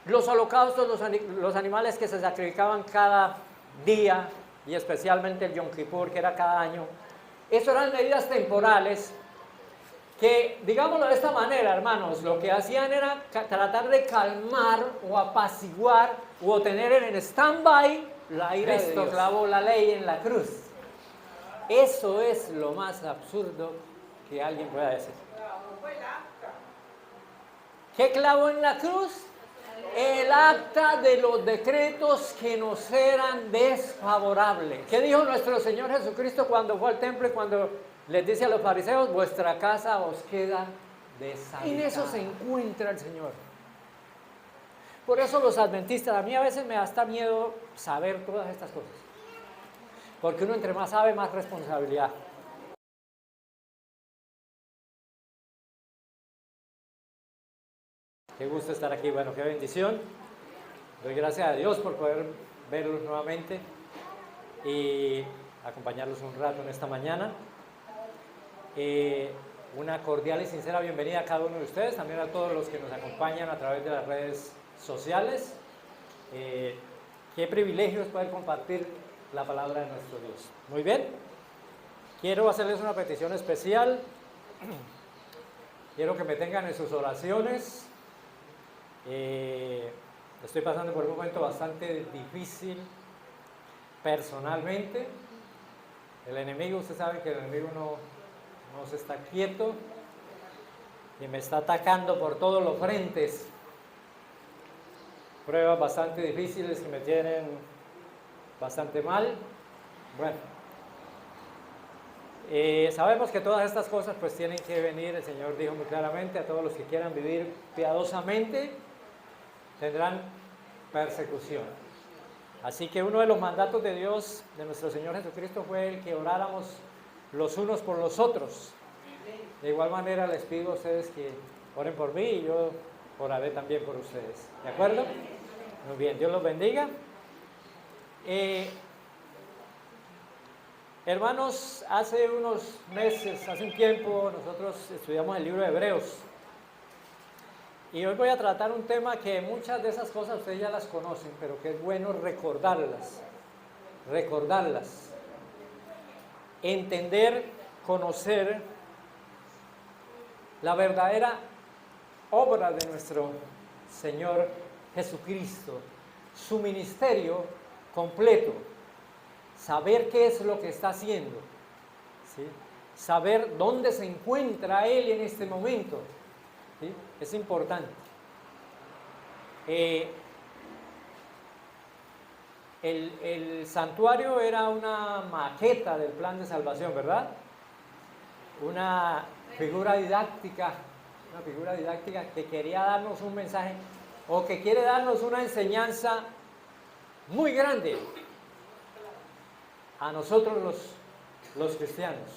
Los holocaustos, los animales que se sacrificaban cada día, y especialmente el Yom Kippur, que era cada año, eso eran medidas temporales que, digámoslo de esta manera, hermanos, lo que hacían era tratar de calmar o apaciguar o tener en stand-by la ira de Dios. Cristo clavó la ley en la cruz. Eso es lo más absurdo que alguien pueda decir. ¿Qué clavó en la cruz? El acta de los decretos que nos eran desfavorables. ¿Qué dijo nuestro Señor Jesucristo cuando fue al templo y cuando les dice a los fariseos, vuestra casa os queda deshabitada? En eso se encuentra el Señor. Por eso los adventistas, a mí a veces me da hasta miedo saber todas estas cosas. Porque uno entre más sabe, más responsabilidad. Qué gusto estar aquí, bueno, qué bendición. Doy gracias a Dios por poder verlos nuevamente y acompañarlos un rato en esta mañana. Una cordial y sincera bienvenida a cada uno de ustedes, también a todos los que nos acompañan a través de las redes sociales. Qué privilegio es poder compartir la palabra de nuestro Dios. Muy bien, quiero hacerles una petición especial. Quiero que me tengan en sus oraciones. Estoy pasando por un momento bastante difícil personalmente. El enemigo, usted sabe que el enemigo no se está quieto y me está atacando por todos los frentes. Pruebas bastante difíciles que me tienen bastante mal. Bueno, sabemos que todas estas cosas pues tienen que venir, el Señor dijo muy claramente, a todos los que quieran vivir piadosamente tendrán persecución. Así que uno de los mandatos de Dios, de nuestro Señor Jesucristo, fue el que oráramos los unos por los otros. De igual manera les pido a ustedes que oren por mí y yo oraré también por ustedes. ¿De acuerdo? Muy bien, Dios los bendiga. Hermanos, hace unos meses, hace un tiempo, nosotros estudiamos el libro de Hebreos. Y hoy voy a tratar un tema que muchas de esas cosas ustedes ya las conocen, pero que es bueno recordarlas. Entender, conocer la verdadera obra de nuestro Señor Jesucristo, su ministerio completo, saber qué es lo que está haciendo, ¿sí? Saber dónde se encuentra Él en este momento, ¿sí? Es importante. El santuario era una maqueta del plan de salvación, ¿verdad? Una figura didáctica que quería darnos un mensaje o que quiere darnos una enseñanza muy grande a nosotros los cristianos.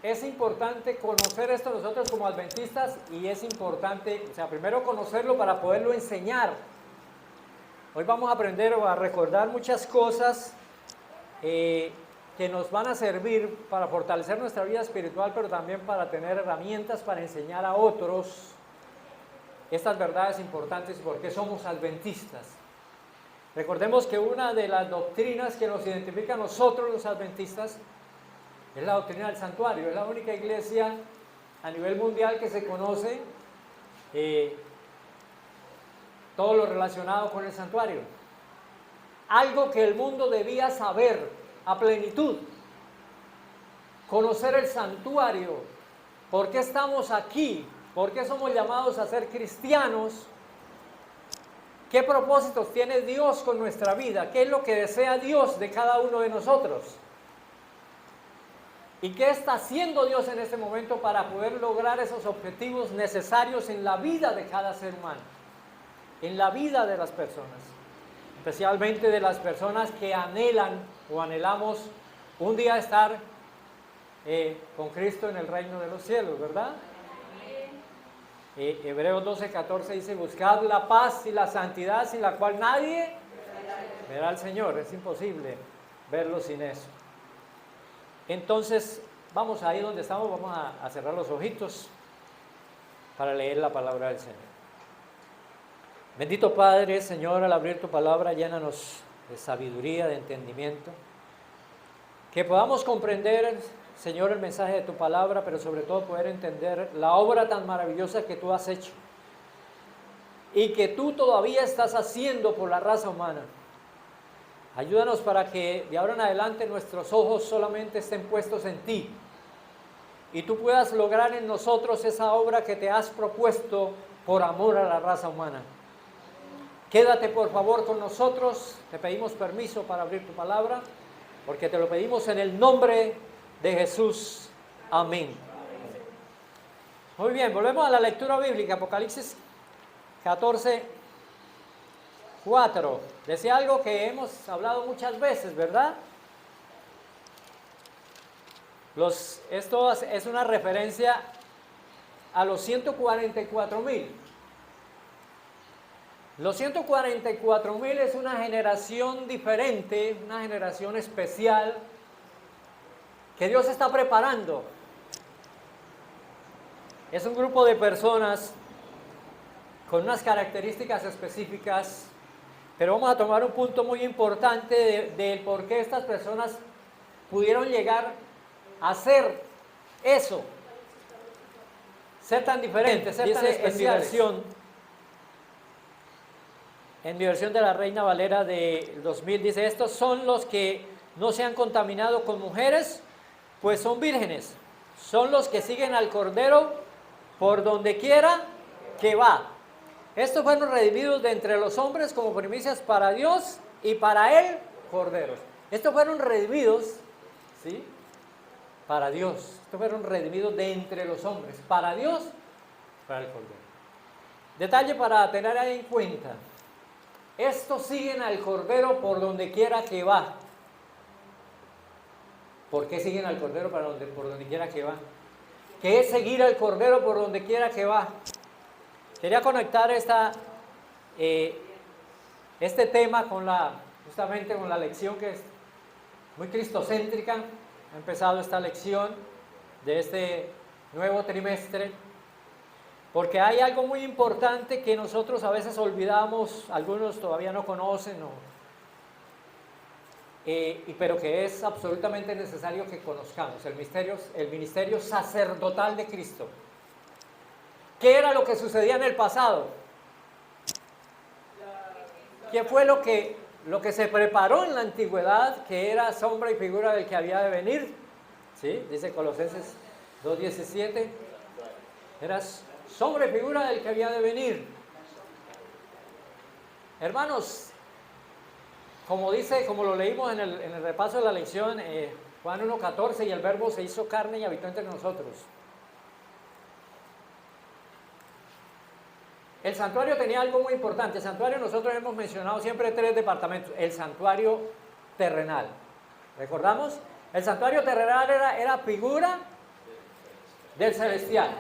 Es importante conocer esto nosotros como adventistas y es importante, primero conocerlo para poderlo enseñar. Hoy vamos a aprender o a recordar muchas cosas que nos van a servir para fortalecer nuestra vida espiritual, pero también para tener herramientas para enseñar a otros estas verdades importantes porque somos adventistas. Recordemos que una de las doctrinas que nos identifica a nosotros los adventistas es la doctrina del santuario. Es la única iglesia a nivel mundial que se conoce todo lo relacionado con el santuario. Algo que el mundo debía saber a plenitud. Conocer el santuario. ¿Por qué estamos aquí? ¿Por qué somos llamados a ser cristianos? ¿Qué propósitos tiene Dios con nuestra vida? ¿Qué es lo que desea Dios de cada uno de nosotros? ¿Y qué está haciendo Dios en este momento para poder lograr esos objetivos necesarios en la vida de cada ser humano? En la vida de las personas. Especialmente de las personas que anhelan o anhelamos un día estar con Cristo en el reino de los cielos, ¿verdad? Hebreos 12:14 dice, buscad la paz y la santidad sin la cual nadie verá al Señor. Es imposible verlo sin eso. Entonces, vamos ahí donde estamos, vamos a cerrar los ojitos. para leer la palabra del Señor. Bendito Padre, Señor, al abrir tu palabra, llénanos de sabiduría, de entendimiento, que podamos comprender, Señor, el mensaje de tu palabra, pero sobre todo poder entender la obra tan maravillosa que tú has hecho y que tú todavía estás haciendo por la raza humana. Ayúdanos para que de ahora en adelante nuestros ojos solamente estén puestos en ti y tú puedas lograr en nosotros esa obra que te has propuesto por amor a la raza humana. Quédate por favor con nosotros, te pedimos permiso para abrir tu palabra, porque te lo pedimos en el nombre de Jesús. Amén. Muy bien, volvemos a la lectura bíblica, Apocalipsis 14, 4. Decía algo que hemos hablado muchas veces, ¿verdad? Esto es una referencia a los 144,000. Los 144,000 es una generación diferente, una generación especial que Dios está preparando. Es un grupo de personas con unas características específicas, pero vamos a tomar un punto muy importante del por qué estas personas pudieron llegar a ser eso, ser tan diferentes, ser tan especiales. En mi versión de la Reina Valera de 2000 dice, estos son los que no se han contaminado con mujeres, pues son vírgenes. Son los que siguen al Cordero por donde quiera que va. Estos fueron redimidos de entre los hombres como primicias para Dios y para Él, corderos. Estos fueron redimidos, ¿sí? Para Dios. Estos fueron redimidos de entre los hombres, para Dios, para el Cordero. Detalle para tener ahí en cuenta. Estos siguen al Cordero por donde quiera que va. ¿Por qué siguen al Cordero por donde quiera que va? ¿Qué es seguir al Cordero por donde quiera que va? Quería conectar este tema justamente con la lección que es muy cristocéntrica. Ha empezado esta lección de este nuevo trimestre. Porque hay algo muy importante que nosotros a veces olvidamos, algunos todavía no conocen, pero que es absolutamente necesario que conozcamos, el ministerio sacerdotal de Cristo. ¿Qué era lo que sucedía en el pasado? ¿Qué fue lo que se preparó en la antigüedad, que era sombra y figura del que había de venir? ¿Sí? Dice Colosenses 2:17, eras sombra y figura del que había de venir. Hermanos, como lo leímos en el repaso de la lección, Juan 1:14, y el Verbo se hizo carne y habitó entre nosotros. El santuario tenía algo muy importante. El santuario, nosotros hemos mencionado siempre 3 departamentos. El santuario terrenal, ¿recordamos? El santuario terrenal era figura del celestial.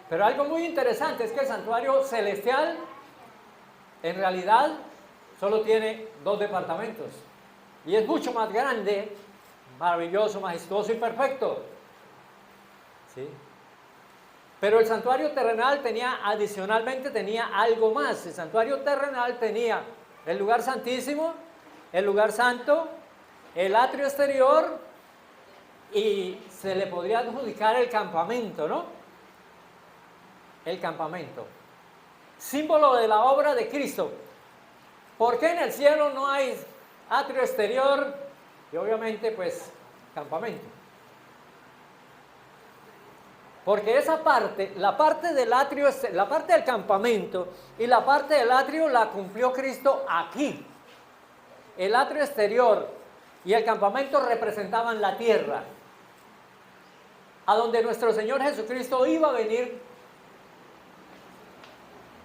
Pero algo muy interesante es que el santuario celestial en realidad solo tiene 2 departamentos y es mucho más grande, maravilloso, majestuoso y perfecto, ¿sí? Pero el santuario terrenal adicionalmente tenía algo más. El santuario terrenal tenía el lugar santísimo, el lugar santo, el atrio exterior, y se le podría adjudicar el campamento, ¿no? El campamento. Símbolo de la obra de Cristo. ¿Por qué en el cielo no hay atrio exterior y obviamente pues campamento? Porque esa parte, la parte del atrio, la parte del campamento y la parte del atrio la cumplió Cristo aquí. El atrio exterior y el campamento representaban la tierra, a donde nuestro Señor Jesucristo iba a venir.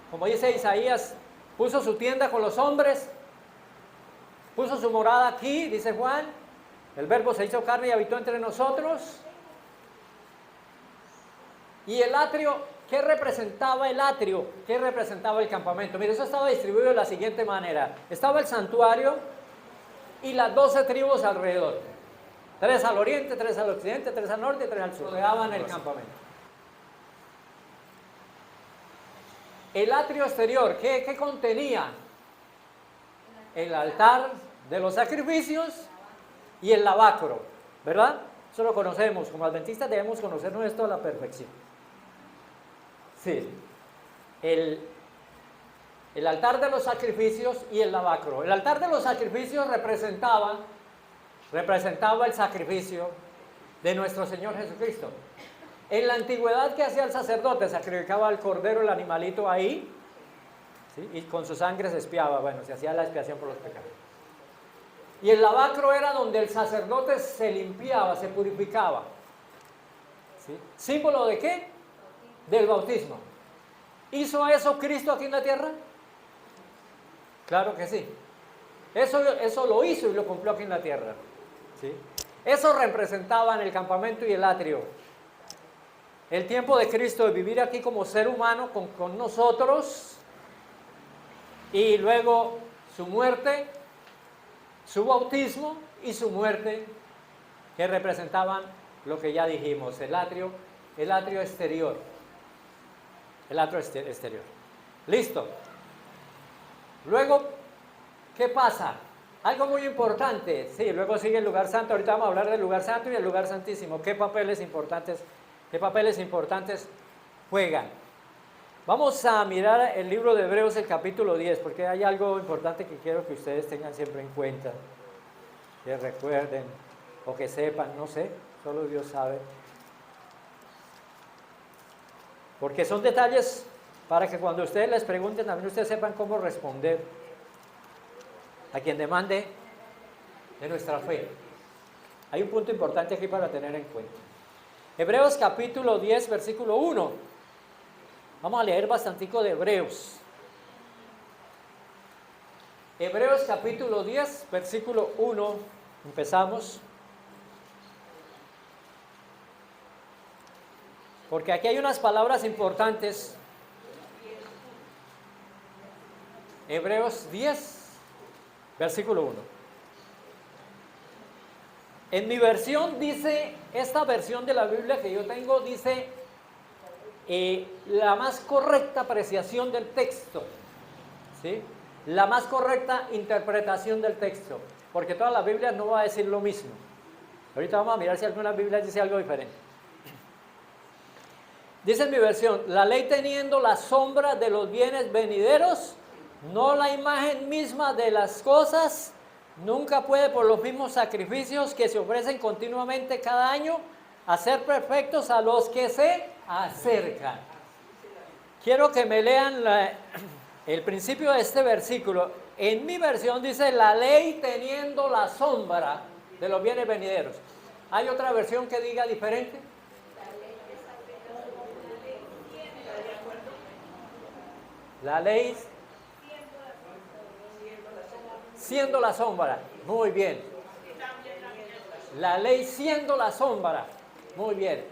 Como dice Isaías, puso su tienda con los hombres, puso su morada aquí, dice Juan, el Verbo se hizo carne y habitó entre nosotros. Y el atrio, ¿qué representaba el atrio? ¿Qué representaba el campamento? Mire, eso estaba distribuido de la siguiente manera. Estaba el santuario y las 12 tribus alrededor. 3 al oriente, 3 al occidente, 3 al norte y 3 al sur. Rodeaban el campamento. El atrio exterior, ¿qué contenía? El altar de los sacrificios y el lavacro, ¿verdad? Eso lo conocemos, como adventistas debemos conocernos esto a la perfección. Sí, el altar de los sacrificios y el lavacro. El altar de los sacrificios representaba el sacrificio de nuestro Señor Jesucristo. En la antigüedad, ¿qué hacía el sacerdote? Sacrificaba al cordero, el animalito ahí, ¿sí? Y con su sangre se expiaba, bueno, se hacía la expiación por los pecados. Y el lavacro era donde el sacerdote se limpiaba, se purificaba, ¿sí? ¿Símbolo de qué? Del bautismo. ¿Hizo eso Cristo aquí en la tierra? Claro que sí. Eso lo hizo y lo cumplió aquí en la tierra, ¿sí? Eso representaba en el campamento y el atrio el tiempo de Cristo de vivir aquí como ser humano con nosotros, y luego su muerte, su bautismo y su muerte, que representaban lo que ya dijimos, el atrio exterior. El atrio exterior. Listo. Luego, ¿qué pasa? Algo muy importante. Sí, luego sigue el lugar santo. Ahorita vamos a hablar del lugar santo y el lugar santísimo. ¿Qué papeles importantes juegan? Vamos a mirar el libro de Hebreos, el capítulo 10, porque hay algo importante que quiero que ustedes tengan siempre en cuenta, que recuerden o que sepan, no sé, solo Dios sabe. Porque son detalles para que cuando ustedes les pregunten, también ustedes sepan cómo responder a quien demande de nuestra fe. Hay un punto importante aquí para tener en cuenta. Hebreos capítulo 10, versículo 1. Vamos a leer bastantico de Hebreos. Hebreos capítulo 10, versículo 1. Empezamos. Porque aquí hay unas palabras importantes. Hebreos 10, versículo 1. En mi versión dice, esta versión de la Biblia que yo tengo dice la más correcta apreciación del texto, ¿sí? La más correcta interpretación del texto, porque toda la Biblia no va a decir lo mismo. Ahorita vamos a mirar si alguna Biblia dice algo diferente. Dice en mi versión, la ley teniendo la sombra de los bienes venideros, no la imagen misma de las cosas, nunca puede por los mismos sacrificios que se ofrecen continuamente cada año hacer perfectos a los que se acercan. Quiero que me lean el principio de este versículo. En mi versión dice, la ley teniendo la sombra de los bienes venideros. ¿Hay otra versión que diga diferente? La ley siendo la sombra. Muy bien. La ley siendo la sombra. Muy bien.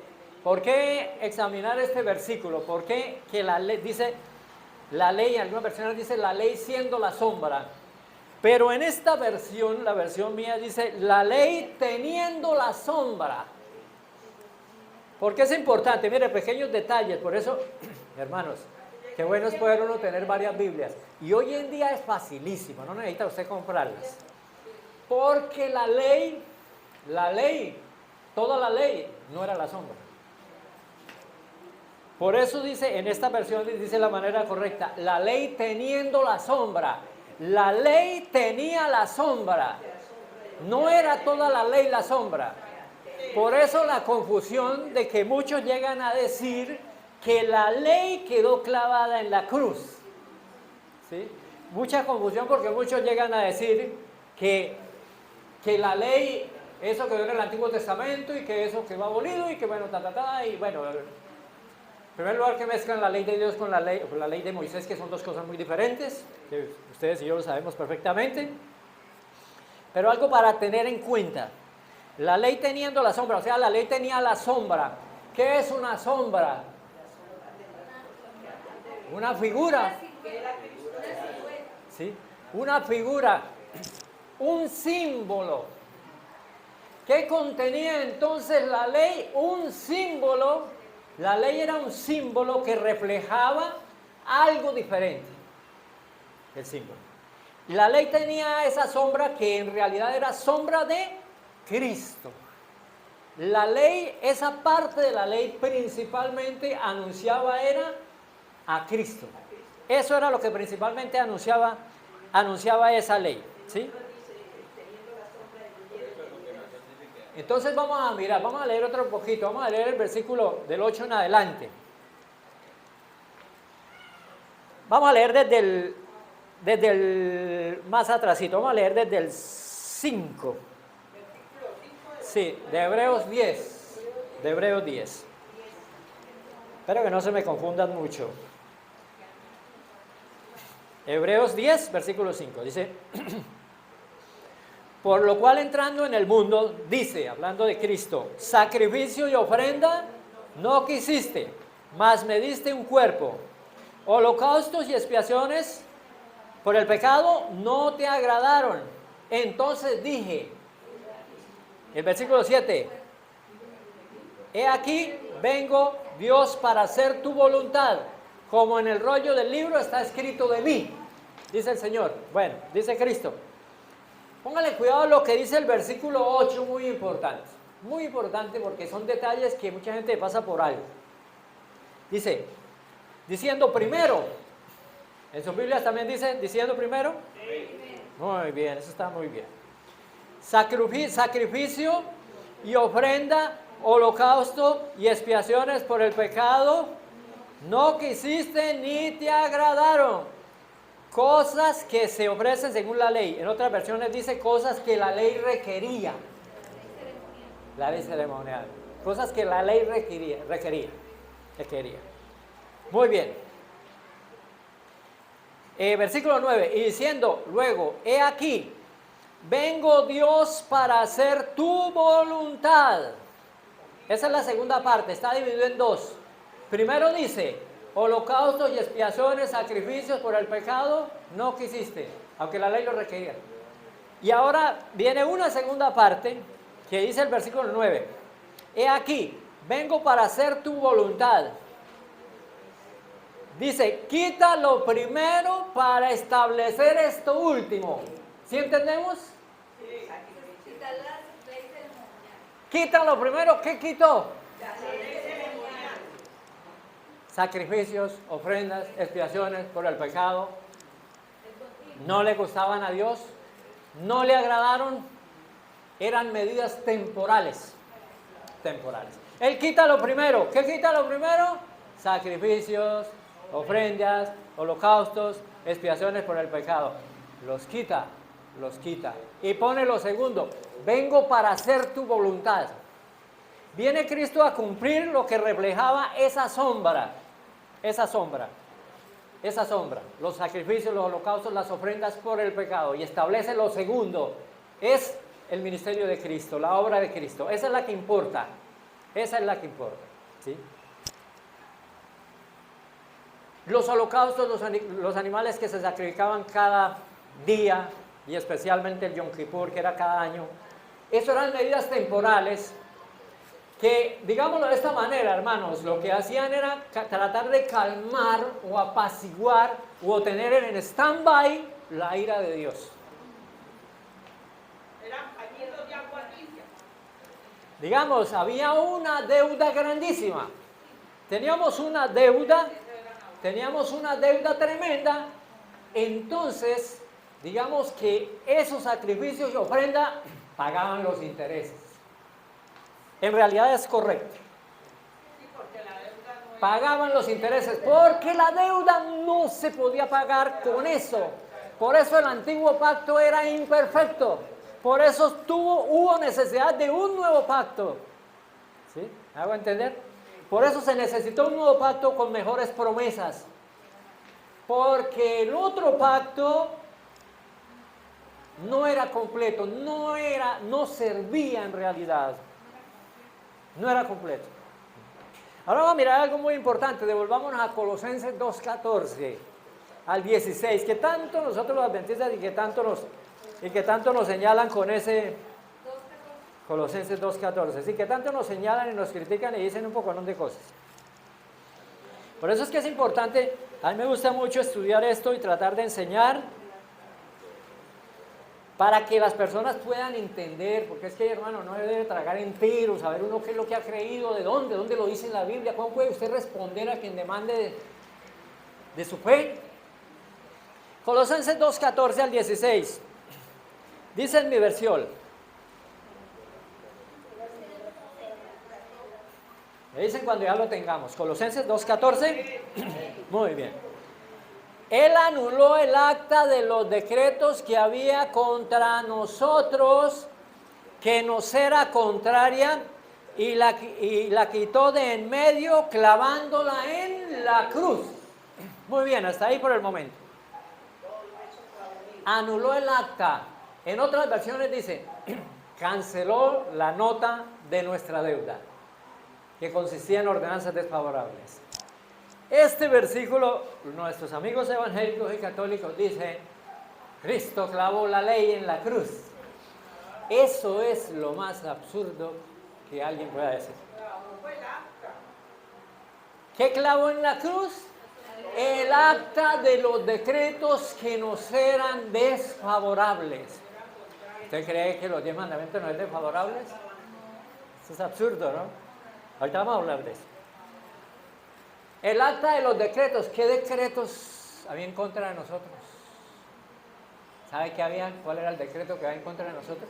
¿Por qué examinar este versículo? ¿Por qué que la ley dice, la ley, en algunas versiones dice la ley siendo la sombra? Pero en esta versión, la versión mía dice la ley teniendo la sombra. ¿Por qué es importante? Mire, pequeños detalles. Por eso, hermanos, qué bueno es poder uno tener varias Biblias. Y hoy en día es facilísimo, no necesita usted comprarlas. Porque la ley, toda la ley no era la sombra. Por eso dice, en esta versión dice la manera correcta, la ley teniendo la sombra. La ley tenía la sombra. No era toda la ley la sombra. Por eso la confusión de que muchos llegan a decir que la ley quedó clavada en la cruz. ¿Sí? Mucha confusión porque muchos llegan a decir que la ley, eso quedó en el Antiguo Testamento y que eso quedó abolido y que bueno, y bueno, en primer lugar que mezclan la ley de Dios con la ley de Moisés, que son dos cosas muy diferentes, que ustedes y yo lo sabemos perfectamente. Pero algo para tener en cuenta, la ley teniendo la sombra, o sea, la ley tenía la sombra. ¿Qué es una sombra? Una figura. ¿Sí? Una figura, un símbolo. ¿Qué contenía entonces la ley? Un símbolo. La ley era un símbolo que reflejaba algo diferente el símbolo. La ley tenía esa sombra que en realidad era sombra de Cristo. La ley, esa parte de la ley principalmente anunciaba era a Cristo. Eso era lo que principalmente anunciaba esa ley, ¿sí? Entonces vamos a mirar, vamos a leer otro poquito, vamos a leer el versículo del 8 en adelante. Vamos a leer desde el más atrasito, vamos a leer desde el 5. Sí, de Hebreos 10. De Hebreos 10. Espero que no se me confundan mucho. Hebreos 10, versículo 5, dice: por lo cual entrando en el mundo, dice, hablando de Cristo, sacrificio y ofrenda no quisiste, mas me diste un cuerpo. Holocaustos y expiaciones por el pecado no te agradaron. Entonces dije, el versículo 7, he aquí, vengo Dios para hacer tu voluntad, como en el rollo del libro está escrito de mí, dice el Señor. Bueno, dice Cristo. Póngale cuidado a lo que dice el versículo 8, muy importante porque son detalles que mucha gente pasa por alto. Dice, diciendo primero, en sus Biblias también dice, diciendo primero. Sí. Muy bien, eso está muy bien. Sacrificio y ofrenda, holocausto y expiaciones por el pecado, no quisiste ni te agradaron. Cosas que se ofrecen según la ley. En otras versiones dice cosas que la ley requería. La ley ceremonial. Cosas que la ley requería. Muy bien. Versículo 9. Y diciendo luego, he aquí, vengo Dios para hacer tu voluntad. Esa es la segunda parte, está dividido en dos. Primero dice, holocaustos y expiaciones, sacrificios por el pecado, no quisiste, aunque la ley lo requería. Y ahora viene una segunda parte que dice el versículo 9. He aquí, vengo para hacer tu voluntad. Dice, quita lo primero para establecer esto último. ¿Sí entendemos? Sí. Quita lo primero, ¿qué quitó? Sacrificios, ofrendas, expiaciones por el pecado, no le gustaban a Dios, no le agradaron, eran medidas temporales. Él quita lo primero. ¿Qué quita lo primero? Sacrificios, ofrendas, holocaustos, expiaciones por el pecado. Los quita. Y pone lo segundo, vengo para hacer tu voluntad. Viene Cristo a cumplir lo que reflejaba esa sombra, los sacrificios, los holocaustos, las ofrendas por el pecado, y establece lo segundo, es el ministerio de Cristo, la obra de Cristo. Esa es la que importa, ¿sí? Los holocaustos, los animales que se sacrificaban cada día, y especialmente el Yom Kippur, que era cada año, eso eran medidas temporales que, digámoslo de esta manera, hermanos, lo que hacían era tratar de calmar o apaciguar o tener en stand-by la ira de Dios. Eran pañitos de agua limpia. Digamos, había una deuda grandísima. Teníamos una deuda tremenda. Entonces, digamos que esos sacrificios y ofrenda pagaban los intereses. En realidad es correcto. Sí, porque la deuda no pagaban los intereses, porque la deuda no se podía pagar con eso. Por eso el antiguo pacto era imperfecto. Por eso hubo necesidad de un nuevo pacto. ¿Sí? ¿Me hago entender? Por eso se necesitó un nuevo pacto con mejores promesas. Porque el otro pacto no era completo, no servía en realidad. No era completo. Ahora vamos a mirar algo muy importante. Devolvámonos a Colosenses 2:14 al 16, que tanto nosotros los adventistas y que tanto nos señalan con ese Colosenses 2:14, sí, que tanto nos señalan y nos critican y dicen un poco de cosas. Por eso es que es importante A mí me gusta mucho estudiar esto y tratar de enseñar para que las personas puedan entender, porque es que, hermano, no debe tragar entero, saber uno qué es lo que ha creído, de dónde lo dice en la Biblia, cómo puede usted responder a quien demande de su fe. Colosenses 2, 14 al 16, dice en mi versión, me dicen cuando ya lo tengamos, Colosenses 2, 14, muy bien. Él anuló el acta de los decretos que había contra nosotros, que nos era contraria, y la quitó de en medio, clavándola en la cruz. Muy bien, hasta ahí por el momento. Anuló el acta. En otras versiones dice, canceló la nota de nuestra deuda, que consistía en ordenanzas desfavorables. Este versículo, nuestros amigos evangélicos y católicos dicen, Cristo clavó la ley en la cruz. Eso es lo más absurdo que alguien pueda decir. ¿Qué clavó en la cruz? El acta de los decretos que nos eran desfavorables. ¿Usted cree que los 10 mandamientos no son desfavorables? Eso es absurdo, ¿no? Ahorita vamos a hablar de eso. El acta de los decretos. ¿Qué decretos había en contra de nosotros? ¿Sabe qué había? ¿Cuál era el decreto que había en contra de nosotros?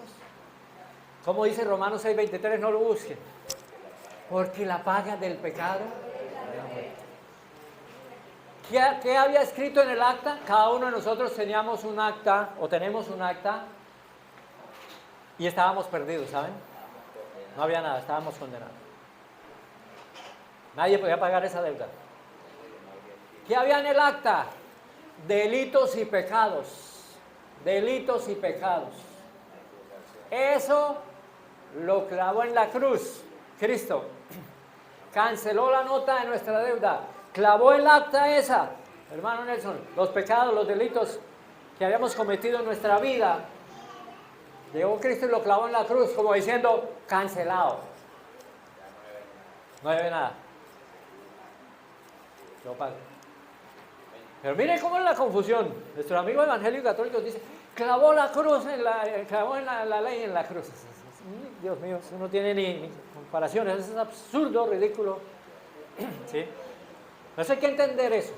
Como dice Romanos 6:23, no lo busquen. Porque la paga del pecado. ¿Qué había escrito en el acta? Cada uno de nosotros teníamos un acta, o tenemos un acta, y estábamos perdidos, ¿saben? No había nada, estábamos condenados. Nadie podía pagar esa deuda. ¿Qué había en el acta? Delitos y pecados. Delitos y pecados. Eso lo clavó en la cruz, Cristo. Canceló la nota de nuestra deuda. Clavó el acta esa, hermano Nelson, los pecados, los delitos que habíamos cometido en nuestra vida. Llegó Cristo y lo clavó en la cruz, como diciendo, cancelado. No debe nada. Yo pago. Pero miren cómo es la confusión. Nuestros amigos evangélicos católicos dicen, clavó la cruz, clavó en la ley en la cruz. Dios mío, eso no tiene ni comparaciones, eso es absurdo, ridículo. ¿Sí? Entonces hay que entender eso.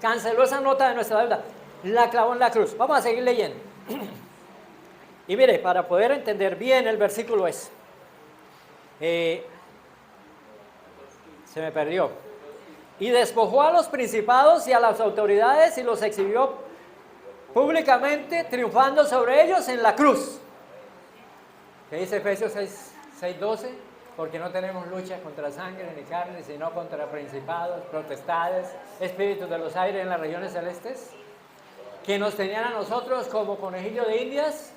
Canceló esa nota de nuestra deuda, la clavó en la cruz. Vamos a seguir leyendo. Y mire, para poder entender bien el versículo es, se me perdió. Y despojó a los principados y a las autoridades y los exhibió públicamente, triunfando sobre ellos en la cruz. ¿Qué dice Efesios 6:12? Porque no tenemos lucha contra sangre ni carne, sino contra principados, potestades, espíritus de los aires en las regiones celestes, que nos tenían a nosotros como conejillo de indias,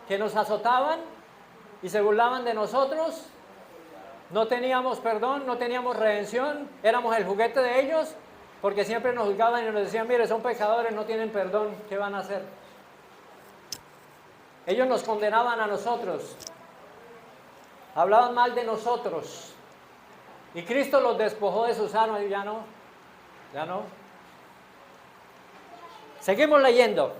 que nos azotaban y se burlaban de nosotros. No teníamos perdón, no teníamos redención, éramos el juguete de ellos, porque siempre nos juzgaban y nos decían, mire, son pecadores, no tienen perdón, ¿qué van a hacer? Ellos nos condenaban a nosotros, hablaban mal de nosotros, y Cristo los despojó de sus armas y ya no. Seguimos leyendo.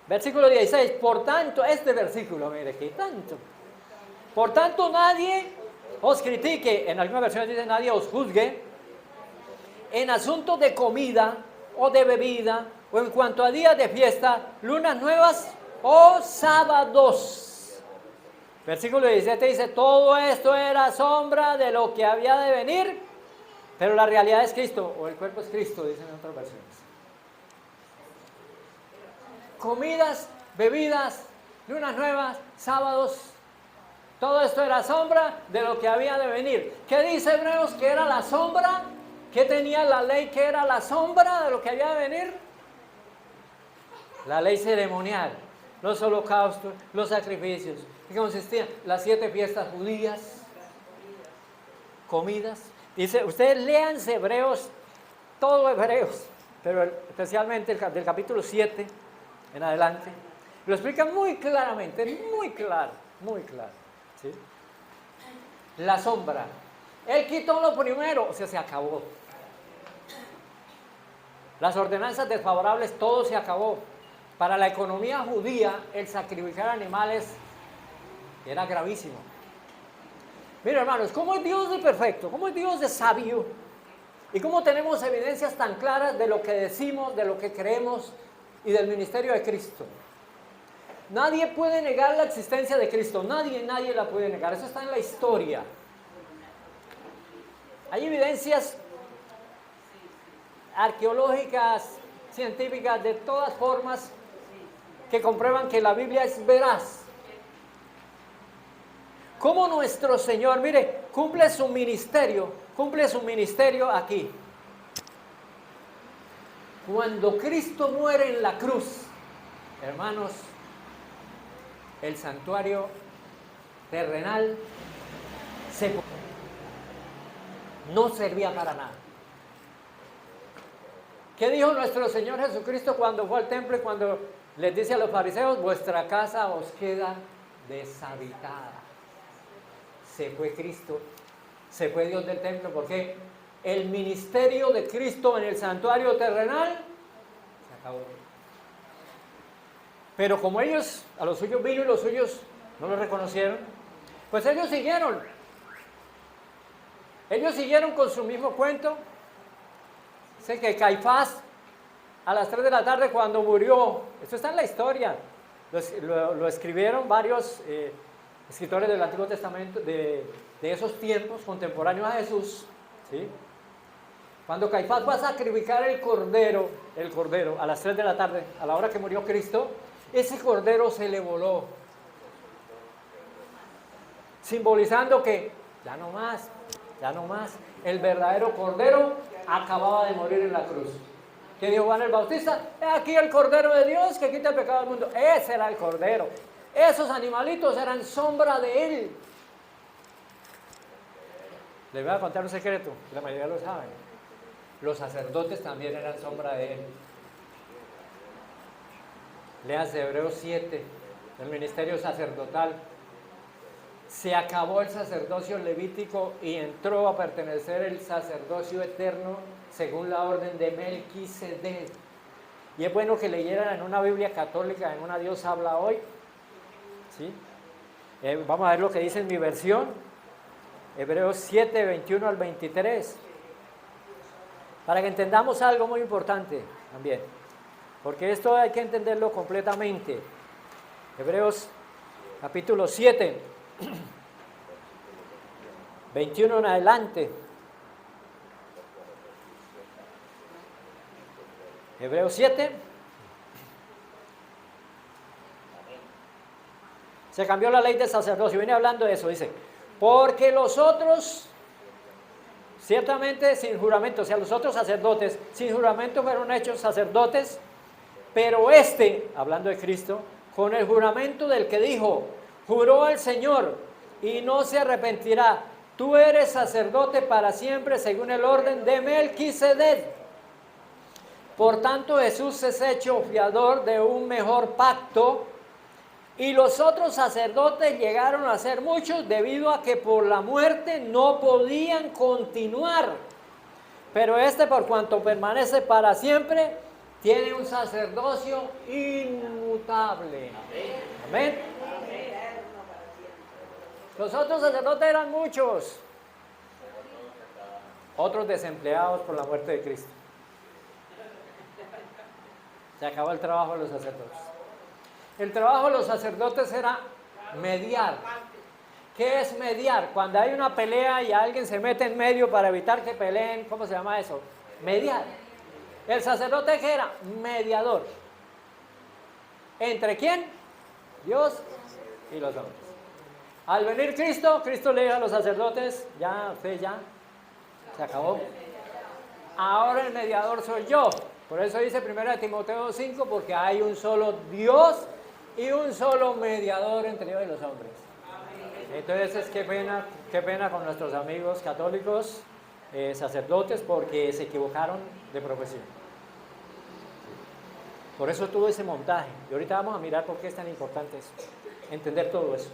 Versículo 16, por tanto, este versículo, mire, ¿qué tanto? Por tanto, nadie os critique, en algunas versiones dice nadie os juzgue, en asuntos de comida o de bebida, o en cuanto a días de fiesta, lunas nuevas o sábados. Versículo 17 dice, todo esto era sombra de lo que había de venir, pero la realidad es Cristo, o el cuerpo es Cristo, dicen en otras versiones. Comidas, bebidas, lunas nuevas, sábados, todo esto era sombra de lo que había de venir. ¿Qué dice Hebreos que era la sombra? ¿Qué tenía la ley que era la sombra de lo que había de venir? La ley ceremonial, los holocaustos, los sacrificios. ¿Qué consistían? Las 7 fiestas judías, comidas. Dice, ustedes léanse Hebreos, todo Hebreos, pero especialmente del capítulo 7 en adelante. Lo explica muy claramente, muy claro. ¿Sí? La sombra. Él quitó lo primero, o sea, se acabó. Las ordenanzas desfavorables, todo se acabó. Para la economía judía, el sacrificar animales era gravísimo. Mira, hermanos, ¿cómo es Dios de perfecto? ¿Cómo es Dios de sabio? ¿Y cómo tenemos evidencias tan claras de lo que decimos, de lo que creemos y del ministerio de Cristo? Nadie puede negar la existencia de Cristo. Nadie la puede negar. Eso está en la historia. Hay evidencias arqueológicas, científicas, de todas formas, que comprueban que la Biblia es veraz. Como nuestro Señor, mire, cumple su ministerio aquí. Cuando Cristo muere en la cruz, hermanos, el santuario terrenal no servía para nada. ¿Qué dijo nuestro Señor Jesucristo cuando fue al templo y cuando les dice a los fariseos: vuestra casa os queda deshabitada? Se fue Cristo, se fue Dios del templo, porque el ministerio de Cristo en el santuario terrenal se acabó. Pero como ellos, a los suyos vino y los suyos no lo reconocieron, pues ellos siguieron con su mismo cuento. Sé que Caifás, a las 3 de la tarde cuando murió, esto está en la historia, lo escribieron varios escritores del Antiguo Testamento de esos tiempos, contemporáneos a Jesús, ¿sí? Cuando Caifás va a sacrificar el cordero a las 3 de la tarde, a la hora que murió Cristo, ese cordero se le voló, simbolizando que ya no más, el verdadero cordero acababa de morir en la cruz. ¿Qué dijo Juan el Bautista? Aquí el cordero de Dios que quita el pecado del mundo. Ese era el cordero. Esos animalitos eran sombra de él. Les voy a contar un secreto, la mayoría lo saben. Los sacerdotes también eran sombra de él. Léase Hebreos 7, el ministerio sacerdotal. Se acabó el sacerdocio levítico y entró a pertenecer el sacerdocio eterno según la orden de Melquisedec. Y es bueno que leyeran en una Biblia católica, en una Dios habla hoy. ¿Sí? Vamos a ver lo que dice en mi versión. Hebreos 7, 21 al 23. Para que entendamos algo muy importante también. Porque esto hay que entenderlo completamente. Hebreos capítulo 7. 21 en adelante. Hebreos 7. Se cambió la ley del sacerdocio. Viene hablando de eso. Dice: porque los otros, ciertamente sin juramento, o sea, los otros sacerdotes sin juramento fueron hechos sacerdotes, pero hablando de Cristo, con el juramento del que dijo: juró el Señor y no se arrepentirá, tú eres sacerdote para siempre según el orden de Melquisedec. Por tanto, Jesús es hecho fiador de un mejor pacto, y los otros sacerdotes llegaron a ser muchos debido a que por la muerte no podían continuar. Pero por cuanto permanece para siempre, tiene un sacerdocio inmutable. Amén. Los otros sacerdotes eran muchos, otros desempleados por la muerte de Cristo. Se acabó el trabajo de los sacerdotes. El trabajo de los sacerdotes era mediar. ¿Qué es mediar? Cuando hay una pelea y alguien se mete en medio para evitar que peleen, ¿cómo se llama eso? Mediar. El sacerdote, ¿qué era? Mediador. ¿Entre quién? Dios y los hombres. Al venir Cristo, Cristo le dijo a los sacerdotes: ya, se acabó. Ahora el mediador soy yo. Por eso dice 1 Timoteo 5, porque hay un solo Dios y un solo mediador entre Dios y los hombres. Entonces, qué pena con nuestros amigos católicos, sacerdotes, porque se equivocaron de profesión. Por eso tuvo ese montaje. Y ahorita vamos a mirar por qué es tan importante eso, entender todo eso.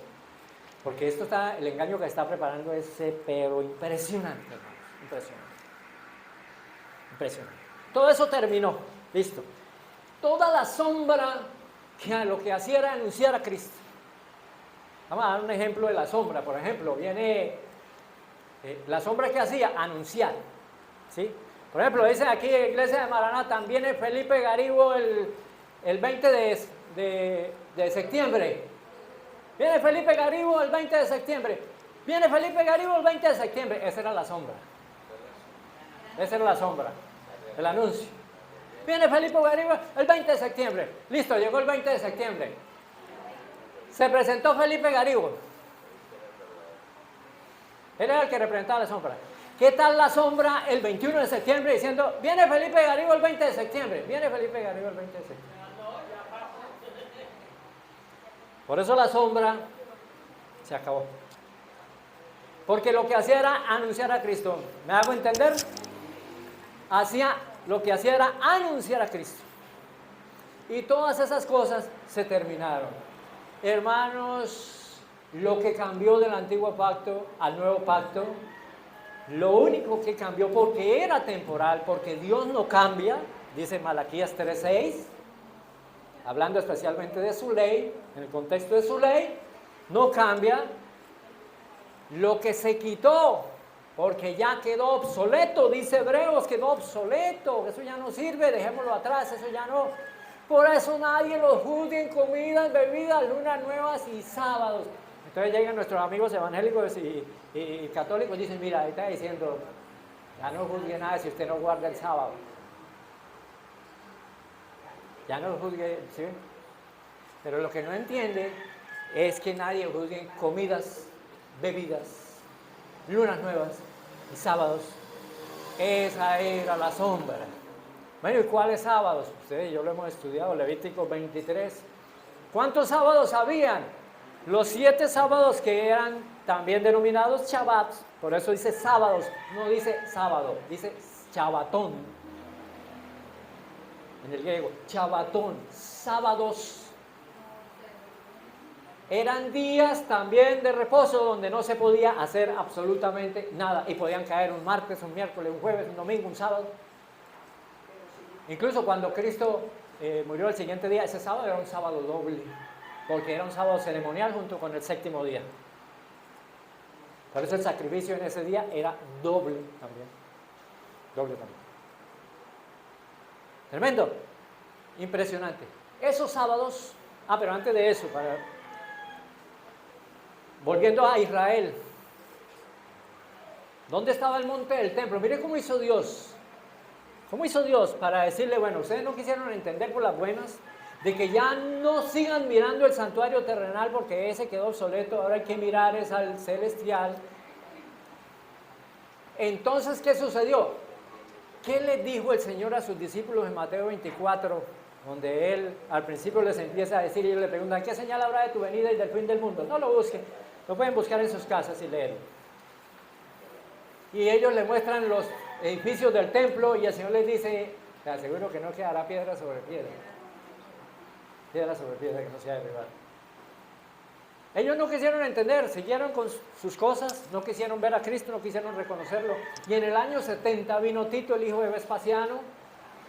Porque el engaño que está preparando es pero impresionante, hermanos, impresionante. Todo eso terminó, listo. Toda la sombra que lo que hacía era anunciar a Cristo. Vamos a dar un ejemplo de la sombra. Por ejemplo, viene la sombra que hacía, anunciar. ¿Sí? Por ejemplo, dice aquí en Iglesia de Maranatha, viene Felipe Garibo el 20 de septiembre. Viene Felipe Garibo el 20 de septiembre. Viene Felipe Garibo el 20 de septiembre. Esa era la sombra. Esa era la sombra. El anuncio. Viene Felipe Garibo el 20 de septiembre. Listo, llegó el 20 de septiembre. Se presentó Felipe Garibo. Él era el que representaba la sombra. ¿Qué tal la sombra el 21 de septiembre diciendo, viene Felipe Garibo el 20 de septiembre? Viene Felipe Garibo el 20 de septiembre. Por eso la sombra se acabó. Porque lo que hacía era anunciar a Cristo. ¿Me hago entender? Lo que hacía era anunciar a Cristo. Y todas esas cosas se terminaron. Hermanos, lo que cambió del antiguo pacto al nuevo pacto, lo único que cambió, porque era temporal, porque Dios no cambia, dice Malaquías 3:6, hablando especialmente de su ley, en el contexto de su ley, no cambia. Lo que se quitó, porque ya quedó obsoleto, dice Hebreos, quedó obsoleto, eso ya no sirve, dejémoslo atrás, eso ya no. Por eso nadie los juzgue en comidas, bebidas, lunas nuevas y sábados. Entonces llegan nuestros amigos evangélicos y católicos y dicen, mira, ahí está diciendo, ya no juzgue nada si usted no guarda el sábado. Ya no juzgue, ¿sí? Pero lo que no entiende es que nadie juzgue comidas, bebidas, lunas nuevas y sábados. Esa era la sombra. Bueno, ¿y cuáles sábados? Ustedes y yo lo hemos estudiado, Levítico 23. ¿Cuántos sábados habían? Los 7 sábados que eran también denominados Shabbats, por eso dice sábados, no dice sábado, dice Shabbatón. En el griego, Shabbatón, sábados. Eran días también de reposo donde no se podía hacer absolutamente nada y podían caer un martes, un miércoles, un jueves, un domingo, un sábado. Incluso cuando Cristo murió el siguiente día, ese sábado era un sábado doble, porque era un sábado ceremonial junto con el 7º día. Por eso el sacrificio en ese día era doble también. Doble también. Tremendo. Impresionante. Esos sábados, pero antes de eso, volviendo a Israel, ¿dónde estaba el monte del templo? Mire cómo hizo Dios. ¿Cómo hizo Dios para decirle, bueno, ustedes no quisieron entender por las buenas, de que ya no sigan mirando el santuario terrenal porque ese quedó obsoleto, ahora hay que mirar es al celestial? Entonces, ¿qué sucedió? ¿Qué le dijo el Señor a sus discípulos en Mateo 24? Donde Él al principio les empieza a decir y ellos le preguntan, ¿qué señal habrá de tu venida y del fin del mundo? No lo busquen, lo pueden buscar en sus casas y leerlo. Y ellos le muestran los edificios del templo y el Señor les dice, te aseguro que no quedará piedra sobre piedra. Piedra sobre piedra que no sea derribada. Ellos no quisieron entender, siguieron con sus cosas, no quisieron ver a Cristo, no quisieron reconocerlo. Y en el año 70 vino Tito, el hijo de Vespasiano,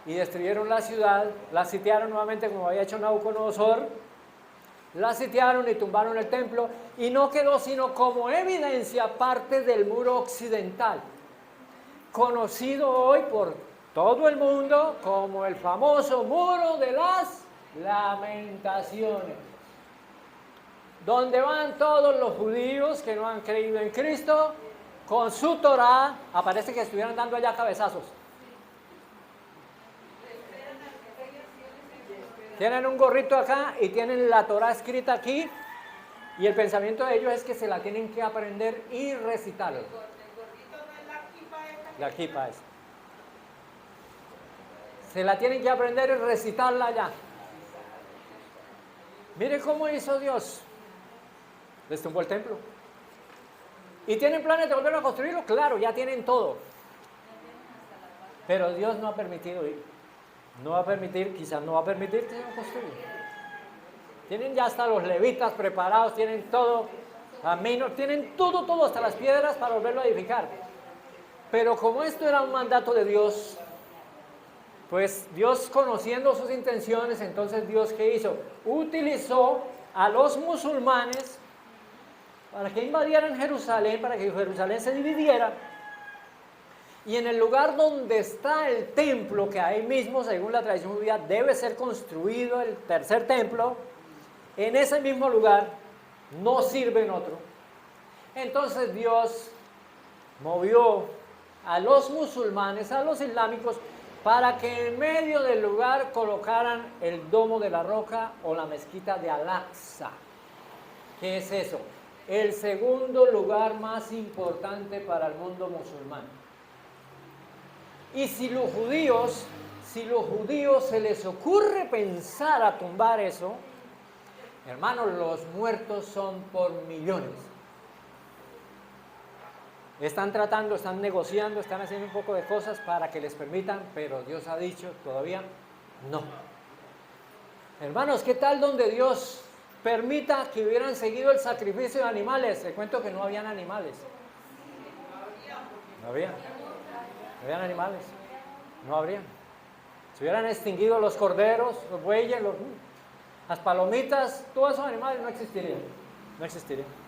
y destruyeron la ciudad, la sitiaron nuevamente como había hecho Nabucodonosor, la sitiaron y tumbaron el templo, y no quedó sino como evidencia parte del muro occidental, conocido hoy por todo el mundo como el famoso muro de las lamentaciones, donde van todos los judíos que no han creído en Cristo, con su Torá, aparece que estuvieran dando allá cabezazos. Tienen un gorrito acá y tienen la Torá escrita aquí, y el pensamiento de ellos es que se la tienen que aprender y recitarla. ¿El gorrito no es la kipa esta? La kipa esa. Se la tienen que aprender y recitarla allá. Mire cómo hizo Dios. Les tumbó el templo. ¿Y tienen planes de volver a construirlo? Claro, ya tienen todo. Pero Dios no ha permitido ir. No va a permitir, quizás no va a permitir que se construya. Tienen ya hasta los levitas preparados, tienen todo, tienen todo, hasta las piedras para volverlo a edificar. Pero como esto era un mandato de Dios, Pues Dios, conociendo sus intenciones, entonces Dios, ¿qué hizo? Utilizó a los musulmanes para que invadieran Jerusalén, para que Jerusalén se dividiera. Y en el lugar donde está el templo, que ahí mismo, según la tradición judía, debe ser construido el tercer templo, en ese mismo lugar no sirve en otro. Entonces Dios movió a los musulmanes, a los islámicos, para que en medio del lugar colocaran el domo de la roca o la mezquita de Al-Aqsa. ¿Qué es eso? El segundo lugar más importante para el mundo musulmán. Y si los judíos se les ocurre pensar a tumbar eso, hermanos, los muertos son por millones. Están tratando, están negociando, están haciendo un poco de cosas para que les permitan, pero Dios ha dicho todavía no. Hermanos, ¿qué tal donde Dios permita que hubieran seguido el sacrificio de animales? Te cuento que no habían animales. No habían animales. No habrían. Se hubieran extinguido los corderos, los bueyes, las palomitas, todos esos animales no existirían. No existirían.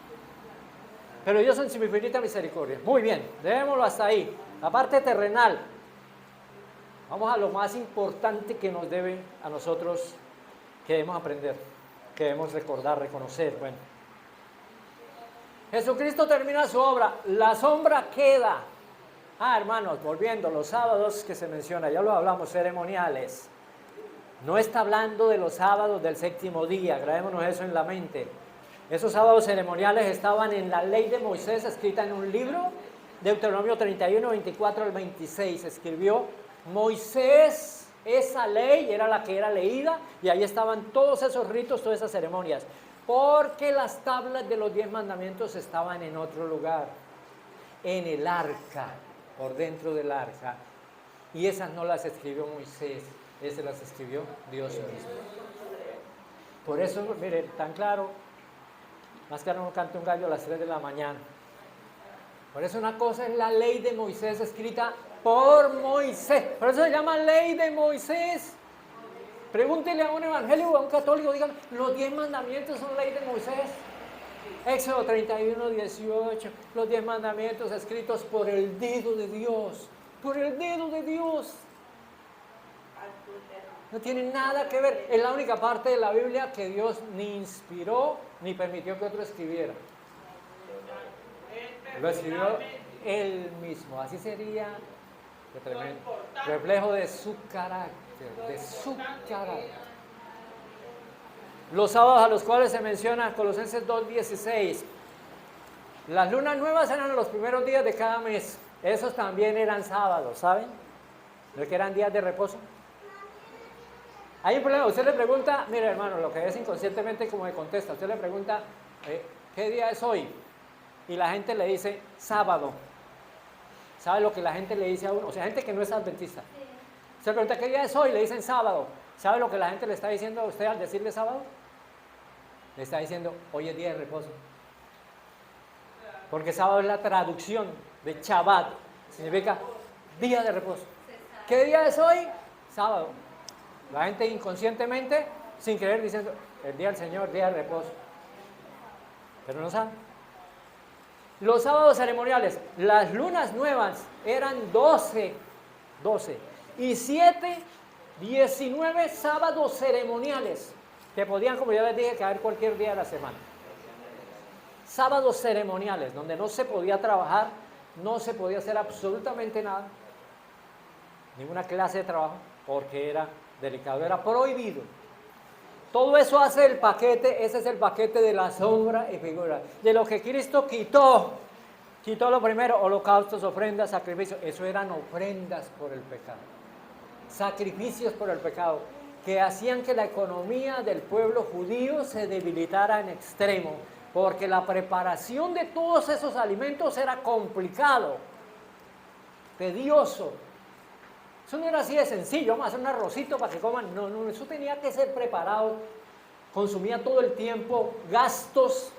Pero Dios en su infinita misericordia. Muy bien, dejémoslo hasta ahí. La parte terrenal. Vamos a lo más importante que nos debe a nosotros, que debemos aprender, que debemos recordar, reconocer. Bueno, Jesucristo termina su obra, la sombra queda. Hermanos, volviendo, los sábados que se menciona, ya lo hablamos, ceremoniales. No está hablando de los sábados del séptimo día, grabémonos eso en la mente. Esos sábados ceremoniales estaban en la ley de Moisés, escrita en un libro, Deuteronomio 31, 24 al 26. Escribió Moisés esa ley, era la que era leída, y ahí estaban todos esos ritos, todas esas ceremonias. Porque las tablas de los 10 mandamientos estaban en otro lugar, en el arca, por dentro del arca. Y esas no las escribió Moisés, esas las escribió Dios mismo. Por eso, mire, tan claro, más claro no canta un gallo a las 3 de la mañana. Por eso una cosa es la ley de Moisés escrita por Moisés. Por eso se llama ley de Moisés. Pregúntele a un evangélico o a un católico, digan, los 10 mandamientos son ley de Moisés. Éxodo 31, 18, los 10 mandamientos escritos por el dedo de Dios. Por el dedo de Dios. No tiene nada que ver. Es la única parte de la Biblia que Dios ni inspiró ni permitió que otro escribiera. Lo escribió él mismo. Así sería reflejo de su carácter. De su carácter. Los sábados a los cuales se menciona Colosenses 2:16. Las lunas nuevas eran los primeros días de cada mes. Esos también eran sábados, ¿saben? ¿No es que eran días de reposo? Hay un problema. Usted le pregunta, mire hermano, lo que es inconscientemente como me contesta. Usted le pregunta, ¿qué día es hoy? Y la gente le dice, sábado. ¿Sabe lo que la gente le dice a uno? O sea, gente que no es adventista. Usted le pregunta, ¿qué día es hoy? Le dicen sábado. ¿Sabe lo que la gente le está diciendo a usted al decirle sábado? Le está diciendo, hoy es día de reposo. Porque sábado es la traducción de Shabbat. Significa día de reposo. ¿Qué día es hoy? Sábado. La gente inconscientemente, sin querer, diciendo, el día del Señor, día de reposo. Pero no saben. Los sábados ceremoniales, las lunas nuevas eran 12. Y 19 sábados ceremoniales, que podían, como ya les dije, caer cualquier día de la semana. Sábados ceremoniales, donde no se podía trabajar, no se podía hacer absolutamente nada, ninguna clase de trabajo, porque era delicado, era prohibido. Todo eso hace el paquete, ese es el paquete de la sombra y figura, de lo que Cristo quitó lo primero, holocaustos, ofrendas, sacrificios. Eso eran ofrendas por el pecado, sacrificios por el pecado, que hacían que la economía del pueblo judío se debilitara en extremo, porque la preparación de todos esos alimentos era complicado, tedioso. Eso no era así de sencillo, vamos a hacer un arrocito para que coman. No, eso tenía que ser preparado, consumía todo el tiempo, gastos,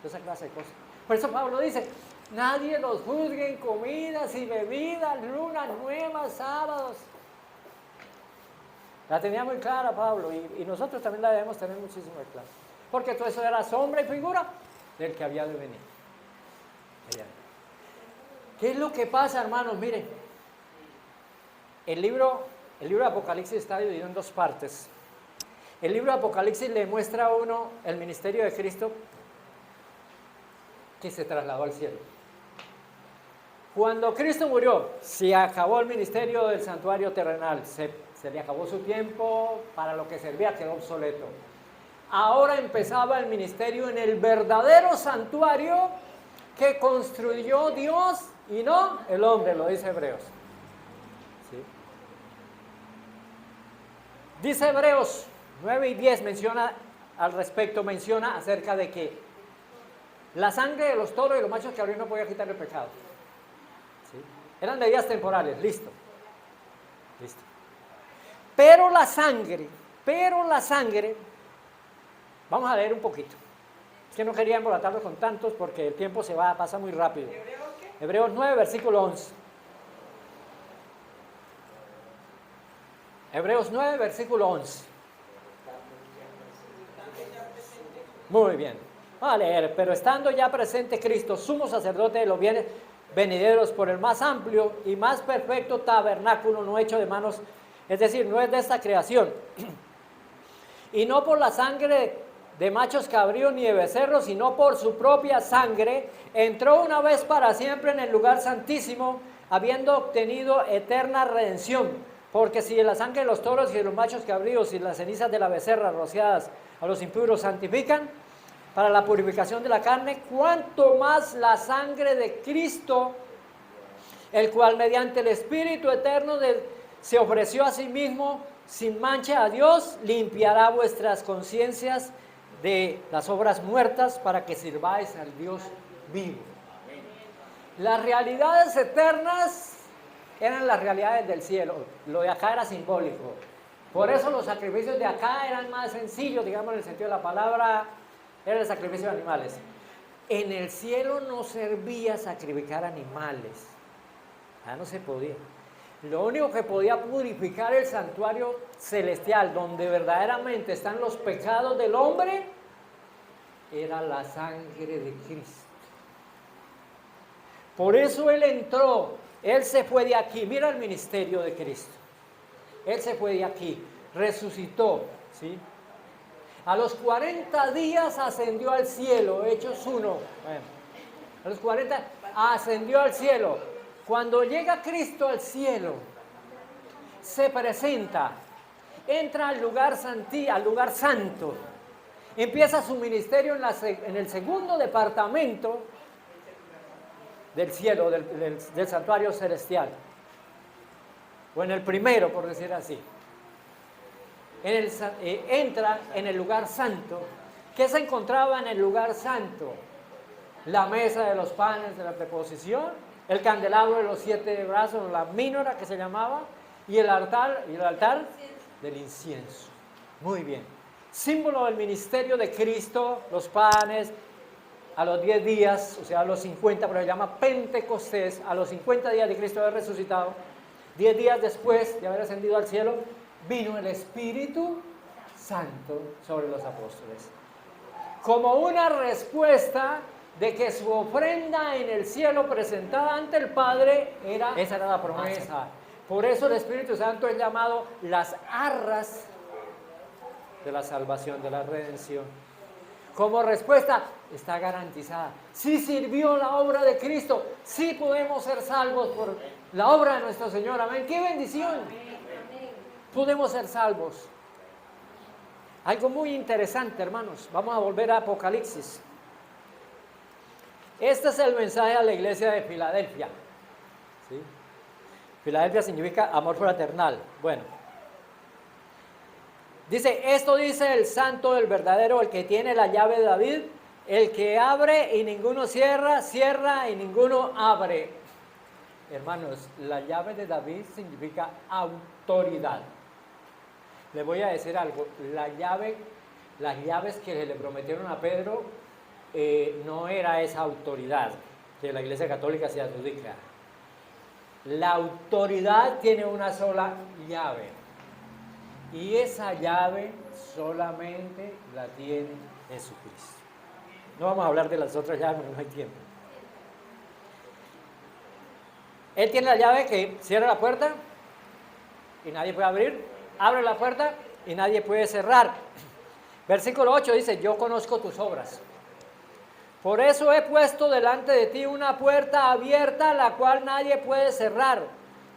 esa clase de cosas. Por eso Pablo dice, nadie los juzgue en comidas y bebidas, lunas nuevas, sábados. La tenía muy clara Pablo y nosotros también la debemos tener muchísimo clara. Porque todo eso era sombra y figura del que había de venir. ¿Qué es lo que pasa, hermanos? Miren, el libro de Apocalipsis está dividido en dos partes. El libro de Apocalipsis le muestra a uno el ministerio de Cristo que se trasladó al cielo. Cuando Cristo murió, se acabó el ministerio del santuario terrenal, se le acabó su tiempo, para lo que servía quedó obsoleto. Ahora empezaba el ministerio en el verdadero santuario que construyó Dios y no el hombre, lo dice Hebreos. ¿Sí? Dice Hebreos 9 y 10, menciona al respecto, menciona acerca de que la sangre de los toros y los machos cabríos no podía quitar el pecado. ¿Sí? Eran medidas temporales, listo. Pero la sangre, vamos a leer un poquito. Es que no quería embolatarlo con tantos porque el tiempo pasa muy rápido. Hebreos 9, versículo 11. Hebreos 9, versículo 11. Muy bien. Vamos a leer. Pero estando ya presente Cristo, sumo sacerdote de los bienes venideros por el más amplio y más perfecto tabernáculo no hecho de manos, es decir, no es de esta creación, y no por la sangre de machos cabríos ni de becerros, sino por su propia sangre, entró una vez para siempre en el lugar santísimo, habiendo obtenido eterna redención. Porque si la sangre de los toros y de los machos cabríos y las cenizas de la becerra rociadas a los impuros santifican para la purificación de la carne, cuanto más la sangre de Cristo, el cual mediante el Espíritu eterno se ofreció a sí mismo sin mancha a Dios, limpiará vuestras conciencias de las obras muertas para que sirváis al Dios vivo. Las realidades eternas eran las realidades del cielo, lo de acá era simbólico. Por eso los sacrificios de acá eran más sencillos, digamos en el sentido de la palabra, era el sacrificio de animales. En el cielo no servía sacrificar animales, no se podía. Lo único que podía purificar el santuario celestial, donde verdaderamente están los pecados del hombre, era la sangre de Cristo. Por eso Él entró, Él se fue de aquí. Mira el ministerio de Cristo. Él se fue de aquí, resucitó, ¿sí? A los 40 días ascendió al cielo, Hechos 1. Bueno, a los 40 ascendió al cielo. Cuando llega Cristo al cielo, se presenta, entra al lugar santo, empieza su ministerio en el segundo departamento del cielo, del santuario celestial, o en el primero, por decir así. Entra en el lugar santo. ¿Qué se encontraba en el lugar santo? La mesa de los panes de la preposición, el candelabro de los 7 brazos, la mínora que se llamaba, y el altar del incienso. Muy bien. Símbolo del ministerio de Cristo, los panes, a los 10 días, o sea, a los 50, pero se llama Pentecostés, a los 50 días de Cristo haber resucitado, 10 días después de haber ascendido al cielo, vino el Espíritu Santo sobre los apóstoles. Como una respuesta de que su ofrenda en el cielo presentada ante el Padre esa era la promesa. Por eso el Espíritu Santo es llamado las arras de la salvación, de la redención. Como respuesta, está garantizada. Sí sirvió la obra de Cristo, sí podemos ser salvos por la obra de nuestro Señor. Amén. ¡Qué bendición! Podemos ser salvos. Algo muy interesante, hermanos. Vamos a volver a Apocalipsis. Este es el mensaje a la iglesia de Filadelfia. ¿Sí? Filadelfia significa amor fraternal. Bueno. Esto dice el santo, el verdadero, el que tiene la llave de David, el que abre y ninguno cierra, cierra y ninguno abre. Hermanos, la llave de David significa autoridad. Le voy a decir algo, las llaves que le prometieron a Pedro, no era esa autoridad que la Iglesia Católica se adjudica. La autoridad tiene una sola llave. Y esa llave solamente la tiene Jesucristo. No vamos a hablar de las otras llaves, no hay tiempo. Él tiene la llave que cierra la puerta y nadie puede abrir. Abre la puerta y nadie puede cerrar. Versículo 8 dice, yo conozco tus obras. Por eso he puesto delante de ti una puerta abierta, la cual nadie puede cerrar.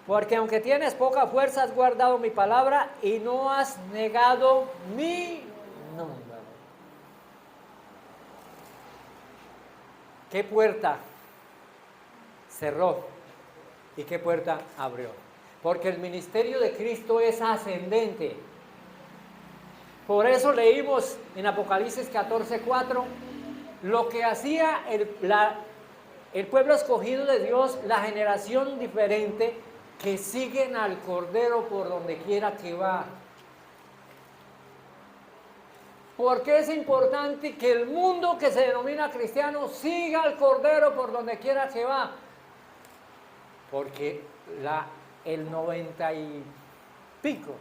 Porque aunque tienes poca fuerza, has guardado mi palabra y no has negado mi nombre. ¿Qué puerta cerró y qué puerta abrió? Porque el ministerio de Cristo es ascendente. Por eso leímos en Apocalipsis 14:4 lo que hacía el pueblo escogido de Dios, la generación diferente, que siguen al Cordero por donde quiera que va. ¿Por qué es importante que el mundo que se denomina cristiano siga al Cordero por donde quiera que va? Porque el 90 y pico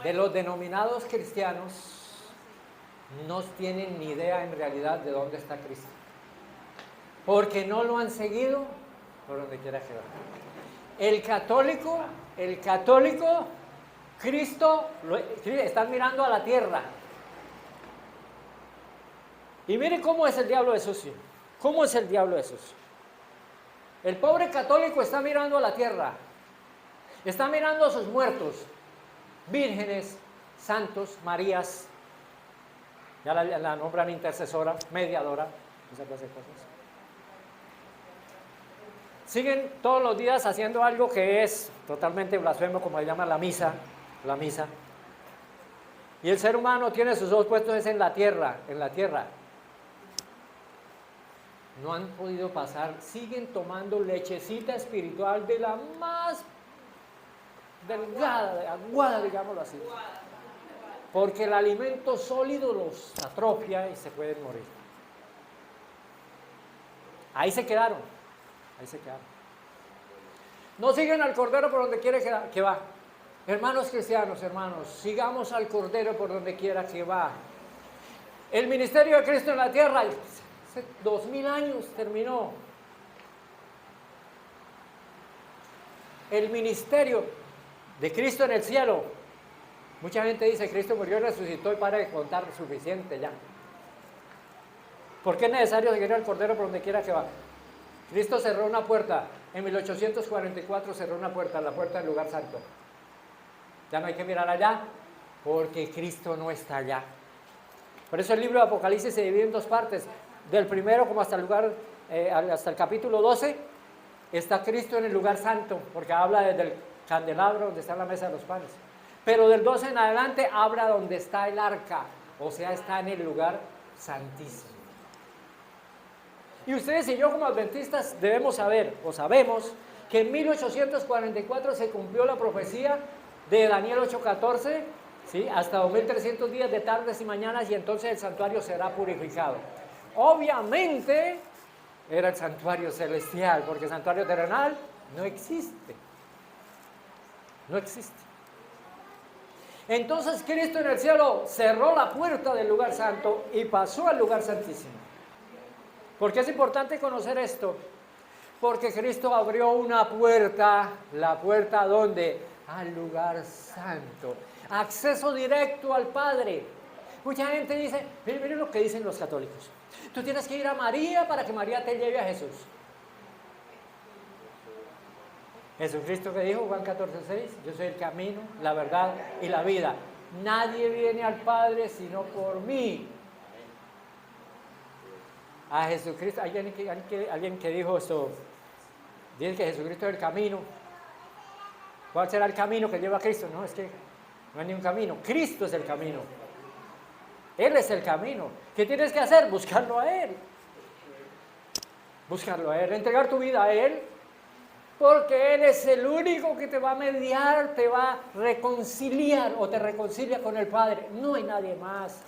de los denominados cristianos no tienen ni idea en realidad de dónde está Cristo. Porque no lo han seguido por donde quiera que va. El católico, Cristo, están mirando a la tierra. Y miren cómo es el diablo de sucio. ¿Cómo es el diablo de sucio? El pobre católico está mirando a la tierra. Está mirando a sus muertos. Vírgenes, santos, Marías. Ya la nombran intercesora, mediadora, esa clase de cosas. Siguen todos los días haciendo algo que es totalmente blasfemo, como se llama la misa. Y el ser humano tiene sus ojos puestos en la tierra. No han podido pasar, siguen tomando lechecita espiritual de la más delgada, aguada, digámoslo así. Porque el alimento sólido los atrofia y se pueden morir. Ahí se quedaron. No siguen al Cordero por donde quiera que va. Hermanos cristianos, sigamos al Cordero por donde quiera que va. El ministerio de Cristo en la tierra, hace 2000 años terminó. El ministerio de Cristo en el cielo. Mucha gente dice, Cristo murió y resucitó y para de contar, suficiente ya. ¿Por qué es necesario seguir al Cordero por donde quiera que va? Cristo cerró una puerta, en 1844 cerró una puerta, la puerta del lugar santo. Ya no hay que mirar allá, porque Cristo no está allá. Por eso el libro de Apocalipsis se divide en dos partes. Del primero como hasta el capítulo 12, está Cristo en el lugar santo, porque habla desde el candelabro donde está la mesa de los panes. Pero del 12 en adelante habla donde está el arca, o sea, está en el lugar santísimo. Y ustedes y yo como adventistas debemos saber, o sabemos, que en 1844 se cumplió la profecía de Daniel 8:14, ¿sí? Hasta 2300 días de tardes y mañanas, y entonces el santuario será purificado. Obviamente era el santuario celestial, porque el santuario terrenal no existe. Entonces Cristo en el cielo cerró la puerta del lugar santo y pasó al lugar santísimo. ¿Por qué es importante conocer esto? Porque Cristo abrió una puerta, la puerta ¿dónde? Al lugar santo. Acceso directo al Padre. Mucha gente dice, miren lo que dicen los católicos. Tú tienes que ir a María para que María te lleve a Jesús. Jesucristo que dijo, Juan 14:6, yo soy el camino, la verdad y la vida. Nadie viene al Padre sino por mí. A Jesucristo, alguien que dijo esto, dice que Jesucristo es el camino. ¿Cuál será el camino que lleva a Cristo? No, es que no hay ni un camino. Cristo es el camino. Él es el camino. ¿Qué tienes que hacer? Buscarlo a Él. Entregar tu vida a Él. Porque Él es el único que te va a mediar, te va a reconciliar o te reconcilia con el Padre. No hay nadie más.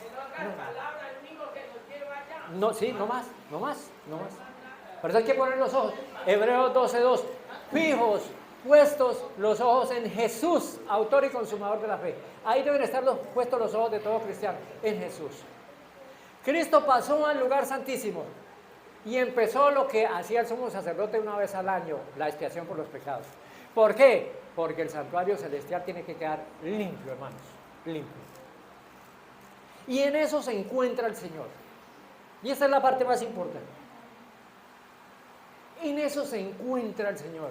No, sí, no más. Por eso hay que poner los ojos. Hebreos 12:2. Fijos puestos los ojos en Jesús, autor y consumador de la fe. Ahí deben estar puestos los ojos de todo cristiano, en Jesús. Cristo pasó al lugar santísimo y empezó lo que hacía el sumo sacerdote una vez al año, la expiación por los pecados. ¿Por qué? Porque el santuario celestial tiene que quedar limpio, hermanos, limpio. Y en eso se encuentra el Señor. Y esta es la parte más importante. En eso se encuentra el Señor.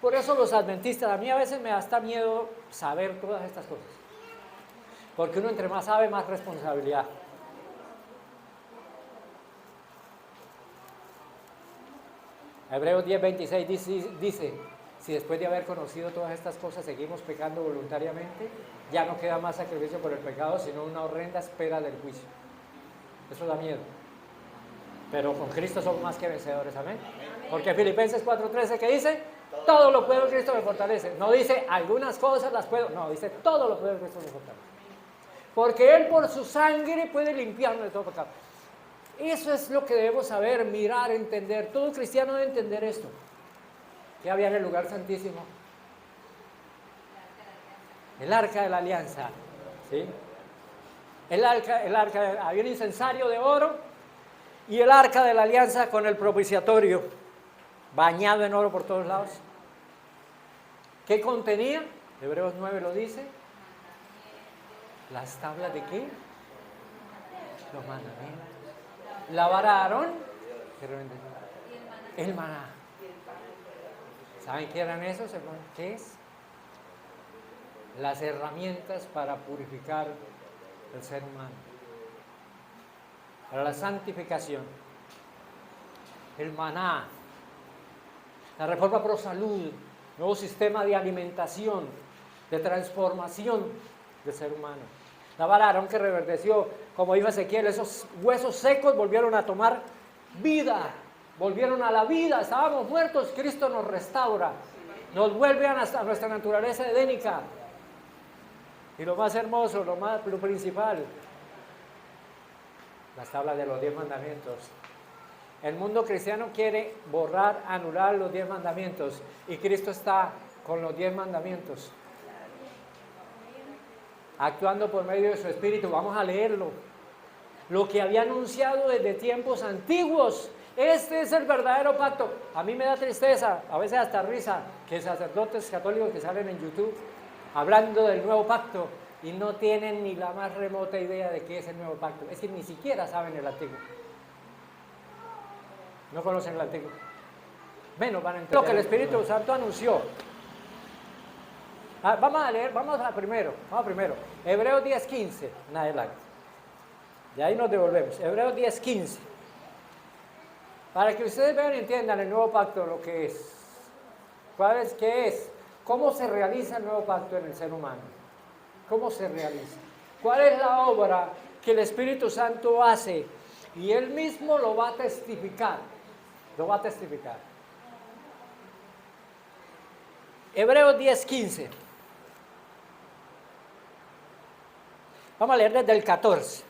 Por eso los adventistas, a mí a veces me da hasta miedo saber todas estas cosas. Porque uno entre más sabe, más responsabilidad. Hebreos 10:26 dice, si después de haber conocido todas estas cosas seguimos pecando voluntariamente, ya no queda más sacrificio por el pecado, sino una horrenda espera del juicio. Eso da miedo. Pero con Cristo somos más que vencedores, amén. Porque Filipenses 4:13, ¿qué dice? Todo lo puedo en Cristo me fortalece. No dice algunas cosas las puedo, no, dice todo lo puedo en Cristo me fortalece. Porque Él por su sangre puede limpiarnos de todo pecado. Eso es lo que debemos saber, mirar, entender. Todo cristiano debe entender esto. ¿Qué había en el lugar santísimo? El arca de la alianza, ¿sí? El arca, había un incensario de oro y el arca de la alianza con el propiciatorio, bañado en oro por todos lados. ¿Qué contenía? Hebreos 9 lo dice. ¿Las tablas de qué? Los mandamientos. La vara de Aarón, el maná. ¿Saben qué eran esos, hermanos? ¿Qué es? Las herramientas para purificar el ser humano, para la santificación. El maná, la reforma pro salud, nuevo sistema de alimentación, de transformación del ser humano. La vara de Aarón que reverdeció, como dijo Ezequiel, esos huesos secos volvieron a tomar vida, volvieron a la vida, estábamos muertos, Cristo nos restaura, nos vuelve a nuestra naturaleza edénica. Y lo más hermoso, lo principal, las tablas de los 10 mandamientos. El mundo cristiano quiere borrar, anular los 10 mandamientos y Cristo está con los 10 mandamientos, actuando por medio de su Espíritu. Vamos a leerlo. Lo que había anunciado desde tiempos antiguos. Este es el verdadero pacto. A mí me da tristeza, a veces hasta risa, que sacerdotes católicos que salen en YouTube hablando del nuevo pacto y no tienen ni la más remota idea de qué es el nuevo pacto. Es que ni siquiera saben el antiguo. No conocen el antiguo. Menos van a entender lo que el Espíritu Santo anunció. Vamos a leer, vamos a primero. Hebreos 10:15, en adelante. Y ahí nos devolvemos. Hebreos 10:15. Para que ustedes vean y entiendan el nuevo pacto, lo que es. ¿Qué es? ¿Cómo se realiza el nuevo pacto en el ser humano? ¿Cómo se realiza? ¿Cuál es la obra que el Espíritu Santo hace? Y Él mismo lo va a testificar. Lo va a testificar. Hebreos 10:15. Vamos a leer desde el 14.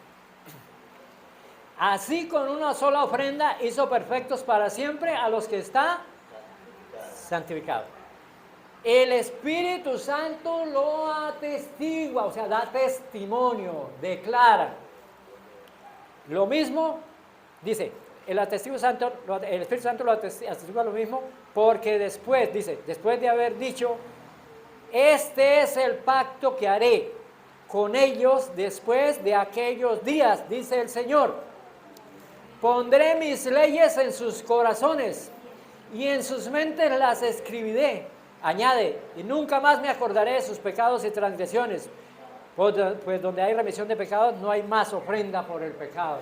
Así con una sola ofrenda hizo perfectos para siempre a los que está santificado. El Espíritu Santo lo atestigua, o sea, da testimonio, declara. Lo mismo, dice, el Espíritu Santo lo atestigua lo mismo, porque después, dice, después de haber dicho, este es el pacto que haré con ellos después de aquellos días, dice el Señor. Pondré mis leyes en sus corazones y en sus mentes las escribiré. Añade, y nunca más me acordaré de sus pecados y transgresiones, pues donde hay remisión de pecados no hay más ofrenda por el pecado.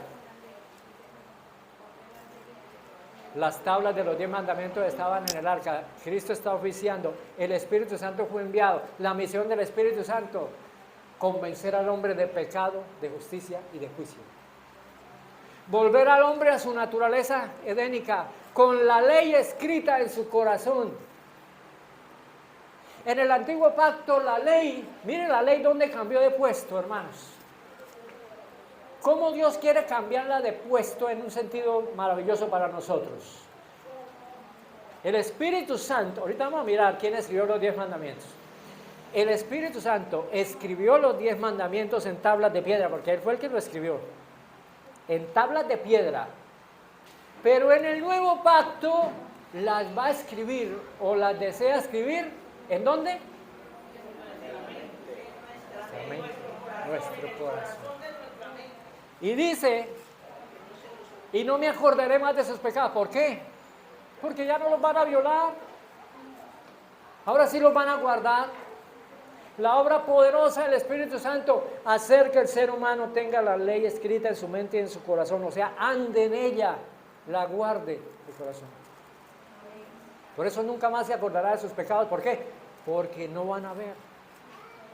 Las tablas de los 10 mandamientos estaban en el arca. Cristo está oficiando. El Espíritu Santo fue enviado. La misión del Espíritu Santo, convencer al hombre de pecado, de justicia y de juicio. Volver al hombre a su naturaleza edénica, con la ley escrita en su corazón. En el antiguo pacto, la ley, miren la ley donde cambió de puesto, hermanos. ¿Cómo Dios quiere cambiarla de puesto en un sentido maravilloso para nosotros? El Espíritu Santo, ahorita vamos a mirar quién escribió los 10 mandamientos. El Espíritu Santo escribió los 10 mandamientos en tablas de piedra, porque Él fue el que lo escribió. En tablas de piedra. Pero en el nuevo pacto las va a escribir o las desea escribir. ¿En dónde? En nuestro corazón. Y dice, y no me acordaré más de sus pecados. ¿Por qué? Porque ya no los van a violar. Ahora sí los van a guardar. La obra poderosa del Espíritu Santo hacer que el ser humano tenga la ley escrita en su mente y en su corazón, o sea, ande en ella, la guarde el corazón. Por eso nunca más se acordará de sus pecados. ¿Por qué? Porque no van a ver.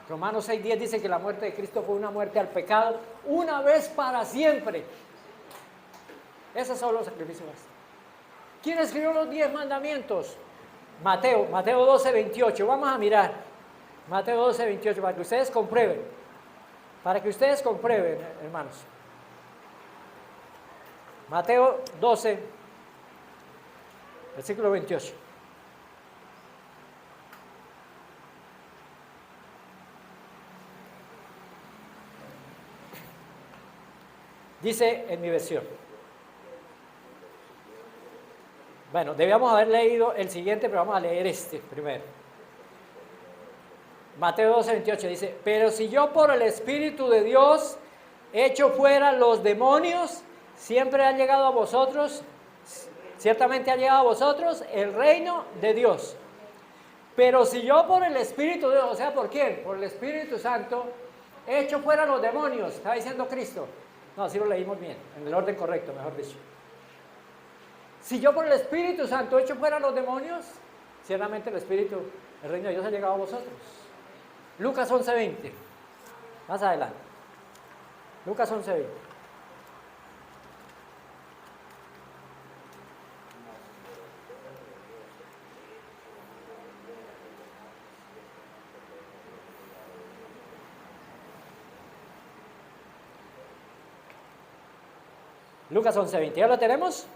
Romanos 6:10 dice que la muerte de Cristo fue una muerte al pecado, una vez para siempre. Esos son los sacrificios. ¿Quién escribió los 10 mandamientos? Mateo 12:28. Vamos a mirar. Mateo 12:28, para que ustedes comprueben. Para que ustedes comprueben, hermanos. Mateo 12, versículo 28. Dice en mi versión. Bueno, debíamos haber leído el siguiente, pero vamos a leer este primero. Mateo 12:28 dice, pero si yo por el Espíritu de Dios echo fuera los demonios, siempre ha llegado a vosotros, ciertamente ha llegado a vosotros el reino de Dios. Pero si yo por el Espíritu de Dios, o sea, ¿por quién? Por el Espíritu Santo, echo fuera los demonios, está diciendo Cristo. No, así lo leímos bien, en el orden correcto, mejor dicho. Si yo por el Espíritu Santo echo fuera los demonios, ciertamente el Espíritu, el reino de Dios ha llegado a vosotros. Lucas 11:20, más adelante. Lucas 11:20. Lucas 11:20, ¿ya lo tenemos?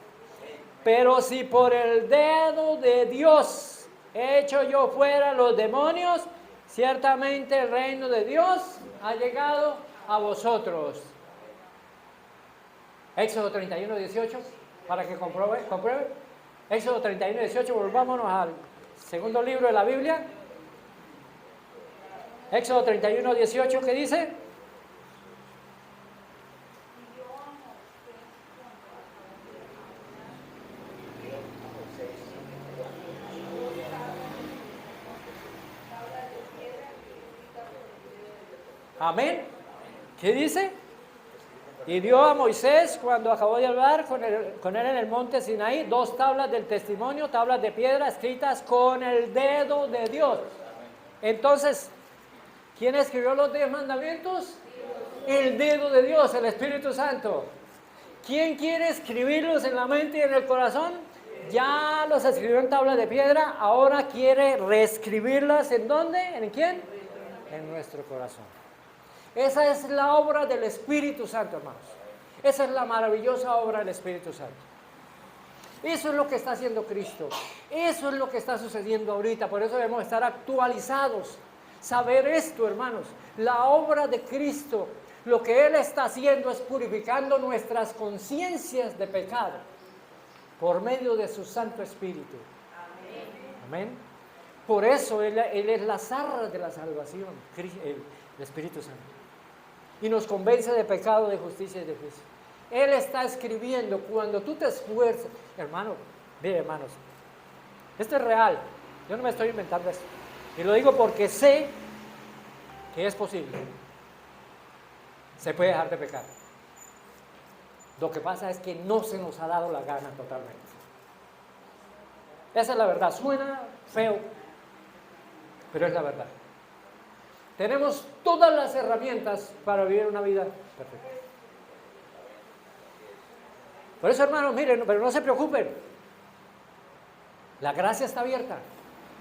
Pero si por el dedo de Dios echo yo fuera los demonios, ciertamente el reino de Dios ha llegado a vosotros. Éxodo 31:18, para que compruebe. Éxodo 31:18, volvámonos al segundo libro de la Biblia. Éxodo 31:18, ¿qué dice? Amén. ¿Qué dice? Y dio a Moisés, cuando acabó de hablar con él en el monte Sinaí, 2 tablas del testimonio, tablas de piedra escritas con el dedo de Dios. Entonces, ¿quién escribió los 10 mandamientos? El dedo de Dios, el Espíritu Santo. ¿Quién quiere escribirlos en la mente y en el corazón? Ya los escribió en tablas de piedra, ahora quiere reescribirlas. ¿En dónde? ¿En quién? En nuestro corazón. Esa es la obra del Espíritu Santo, hermanos. Esa es la maravillosa obra del Espíritu Santo. Eso es lo que está haciendo Cristo. Eso es lo que está sucediendo ahorita. Por eso debemos estar actualizados. Saber esto, hermanos. La obra de Cristo, lo que Él está haciendo es purificando nuestras conciencias de pecado por medio de su Santo Espíritu. Amén. Por eso Él es las arras de la salvación, el Espíritu Santo. Y nos convence de pecado, de justicia y de juicio. Él está escribiendo cuando tú te esfuerzas. Hermano, mire, hermanos, esto es real. Yo no me estoy inventando esto. Y lo digo porque sé que es posible. Se puede dejar de pecar. Lo que pasa es que no se nos ha dado la gana totalmente. Esa es la verdad. Suena feo, pero es la verdad. Tenemos todas las herramientas para vivir una vida perfecta. Por eso, hermanos, miren, pero no se preocupen. La gracia está abierta.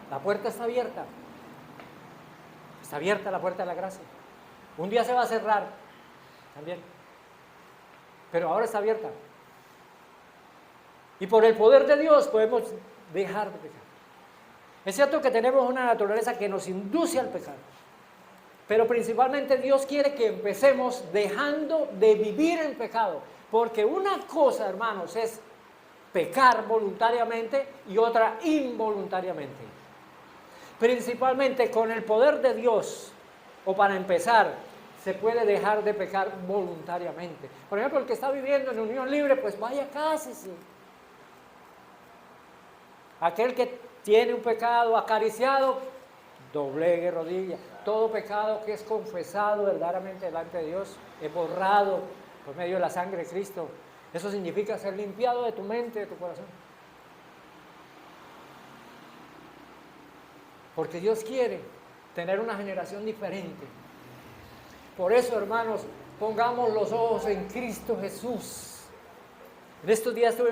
La puerta está abierta. Está abierta la puerta de la gracia. Un día se va a cerrar también. Pero ahora está abierta. Y por el poder de Dios podemos dejar de pecar. Es cierto que tenemos una naturaleza que nos induce al pecado, pero principalmente Dios quiere que empecemos dejando de vivir en pecado, porque una cosa, hermanos, es pecar voluntariamente y otra involuntariamente. Principalmente con el poder de Dios, o para empezar, se puede dejar de pecar voluntariamente. Por ejemplo, el que está viviendo en unión libre, pues vaya, cásese. Aquel que tiene un pecado acariciado, doblegue rodilla. Todo pecado que es confesado verdaderamente delante de Dios es borrado por medio de la sangre de Cristo. Eso significa ser limpiado de tu mente, de tu corazón. Porque Dios quiere tener una generación diferente. Por eso, hermanos, pongamos los ojos en Cristo Jesús. En estos días tuve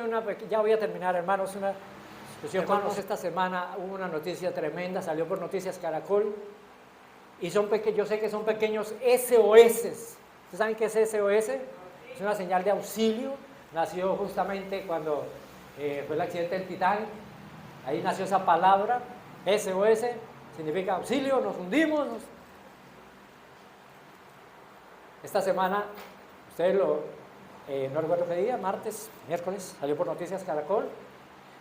ya voy a terminar, hermanos, una discusión con hermanos. Esta semana hubo una noticia tremenda, salió por Noticias Caracol, y yo sé que son pequeños SOS. ¿Ustedes saben qué es SOS? Es una señal de auxilio. Nació justamente cuando fue el accidente del Titanic. Ahí nació esa palabra, SOS, significa auxilio, nos hundimos. Esta semana, ustedes no recuerdo qué día, martes, miércoles, salió por Noticias Caracol.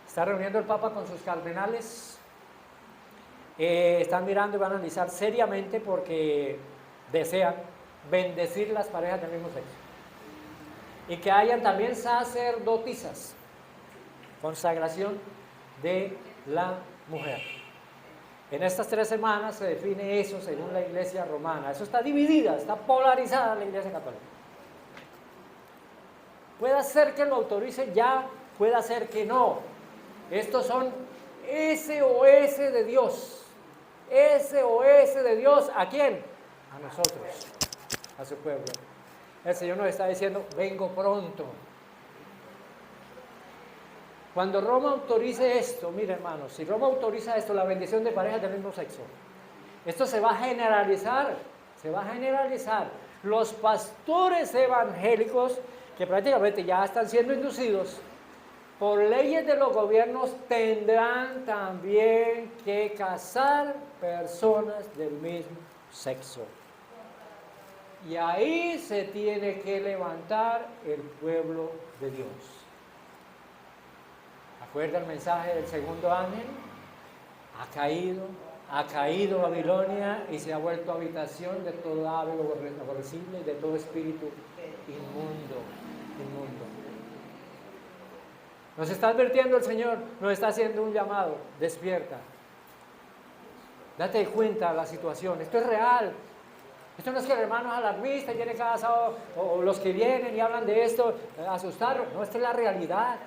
Está reuniendo el Papa con sus cardenales. Están mirando y van a analizar seriamente porque desean bendecir las parejas del mismo sexo. Y que hayan también sacerdotisas, consagración de la mujer. En estas 3 semanas se define eso según la Iglesia romana. Eso está dividida, está polarizada la Iglesia católica. Puede ser que lo autorice ya, puede ser que no. Estos son SOS de Dios. SOS de Dios, ¿a quién? A nosotros, a su pueblo. El Señor nos está diciendo, vengo pronto. Cuando Roma autorice esto, mire hermanos, si Roma autoriza esto, la bendición de parejas del mismo sexo, esto se va a generalizar, Los pastores evangélicos, que prácticamente ya están siendo inducidos, por leyes de los gobiernos, tendrán también que casar personas del mismo sexo. Y ahí se tiene que levantar el pueblo de Dios. ¿Acuerda el mensaje del segundo ángel? Ha caído Babilonia y se ha vuelto habitación de todo ave aborrecible y de todo espíritu inmundo. Nos está advirtiendo el Señor, nos está haciendo un llamado, despierta. Date cuenta de la situación, esto es real. Esto no es que el hermano es alarmista y viene cada sábado, o los que vienen y hablan de esto, asustarlos. No, esta es la realidad.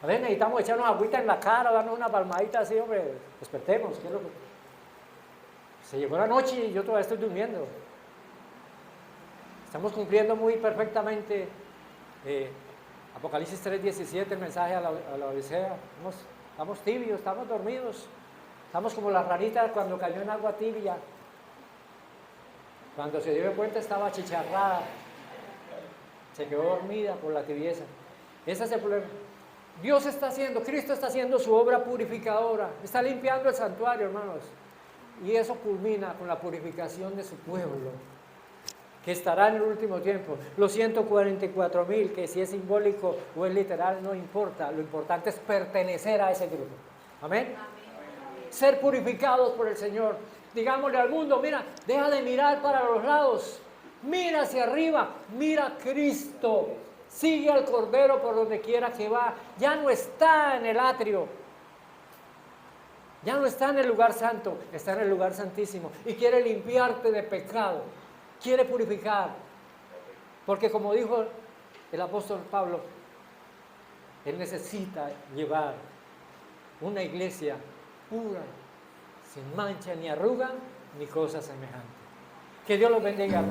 A ver, necesitamos echarnos agüita en la cara, darnos una palmadita así, hombre, despertemos. ¿Qué es lo que... Se llegó la noche y yo todavía estoy durmiendo. Estamos cumpliendo muy perfectamente Apocalipsis 3:17, el mensaje a la Odisea. Estamos tibios, estamos dormidos. Estamos como la ranita cuando cayó en agua tibia. Cuando se dio cuenta estaba achicharrada. Se quedó dormida por la tibieza. Ese es el problema. Cristo está haciendo su obra purificadora. Está limpiando el santuario, hermanos. Y eso culmina con la purificación de su pueblo, que estará en el último tiempo. Los 144,000, que si es simbólico o es literal, no importa. Lo importante es pertenecer a ese grupo. Amén. Ser purificados por el Señor. Digámosle al mundo, mira, deja de mirar para los lados. Mira hacia arriba, mira a Cristo. Sigue al Cordero por donde quiera que va. Ya no está en el atrio. Ya no está en el lugar santo, está en el lugar santísimo. Y quiere limpiarte de pecado. Quiere purificar, porque como dijo el apóstol Pablo, él necesita llevar una iglesia pura, sin mancha ni arruga, ni cosa semejante. Que Dios los bendiga, hermanos.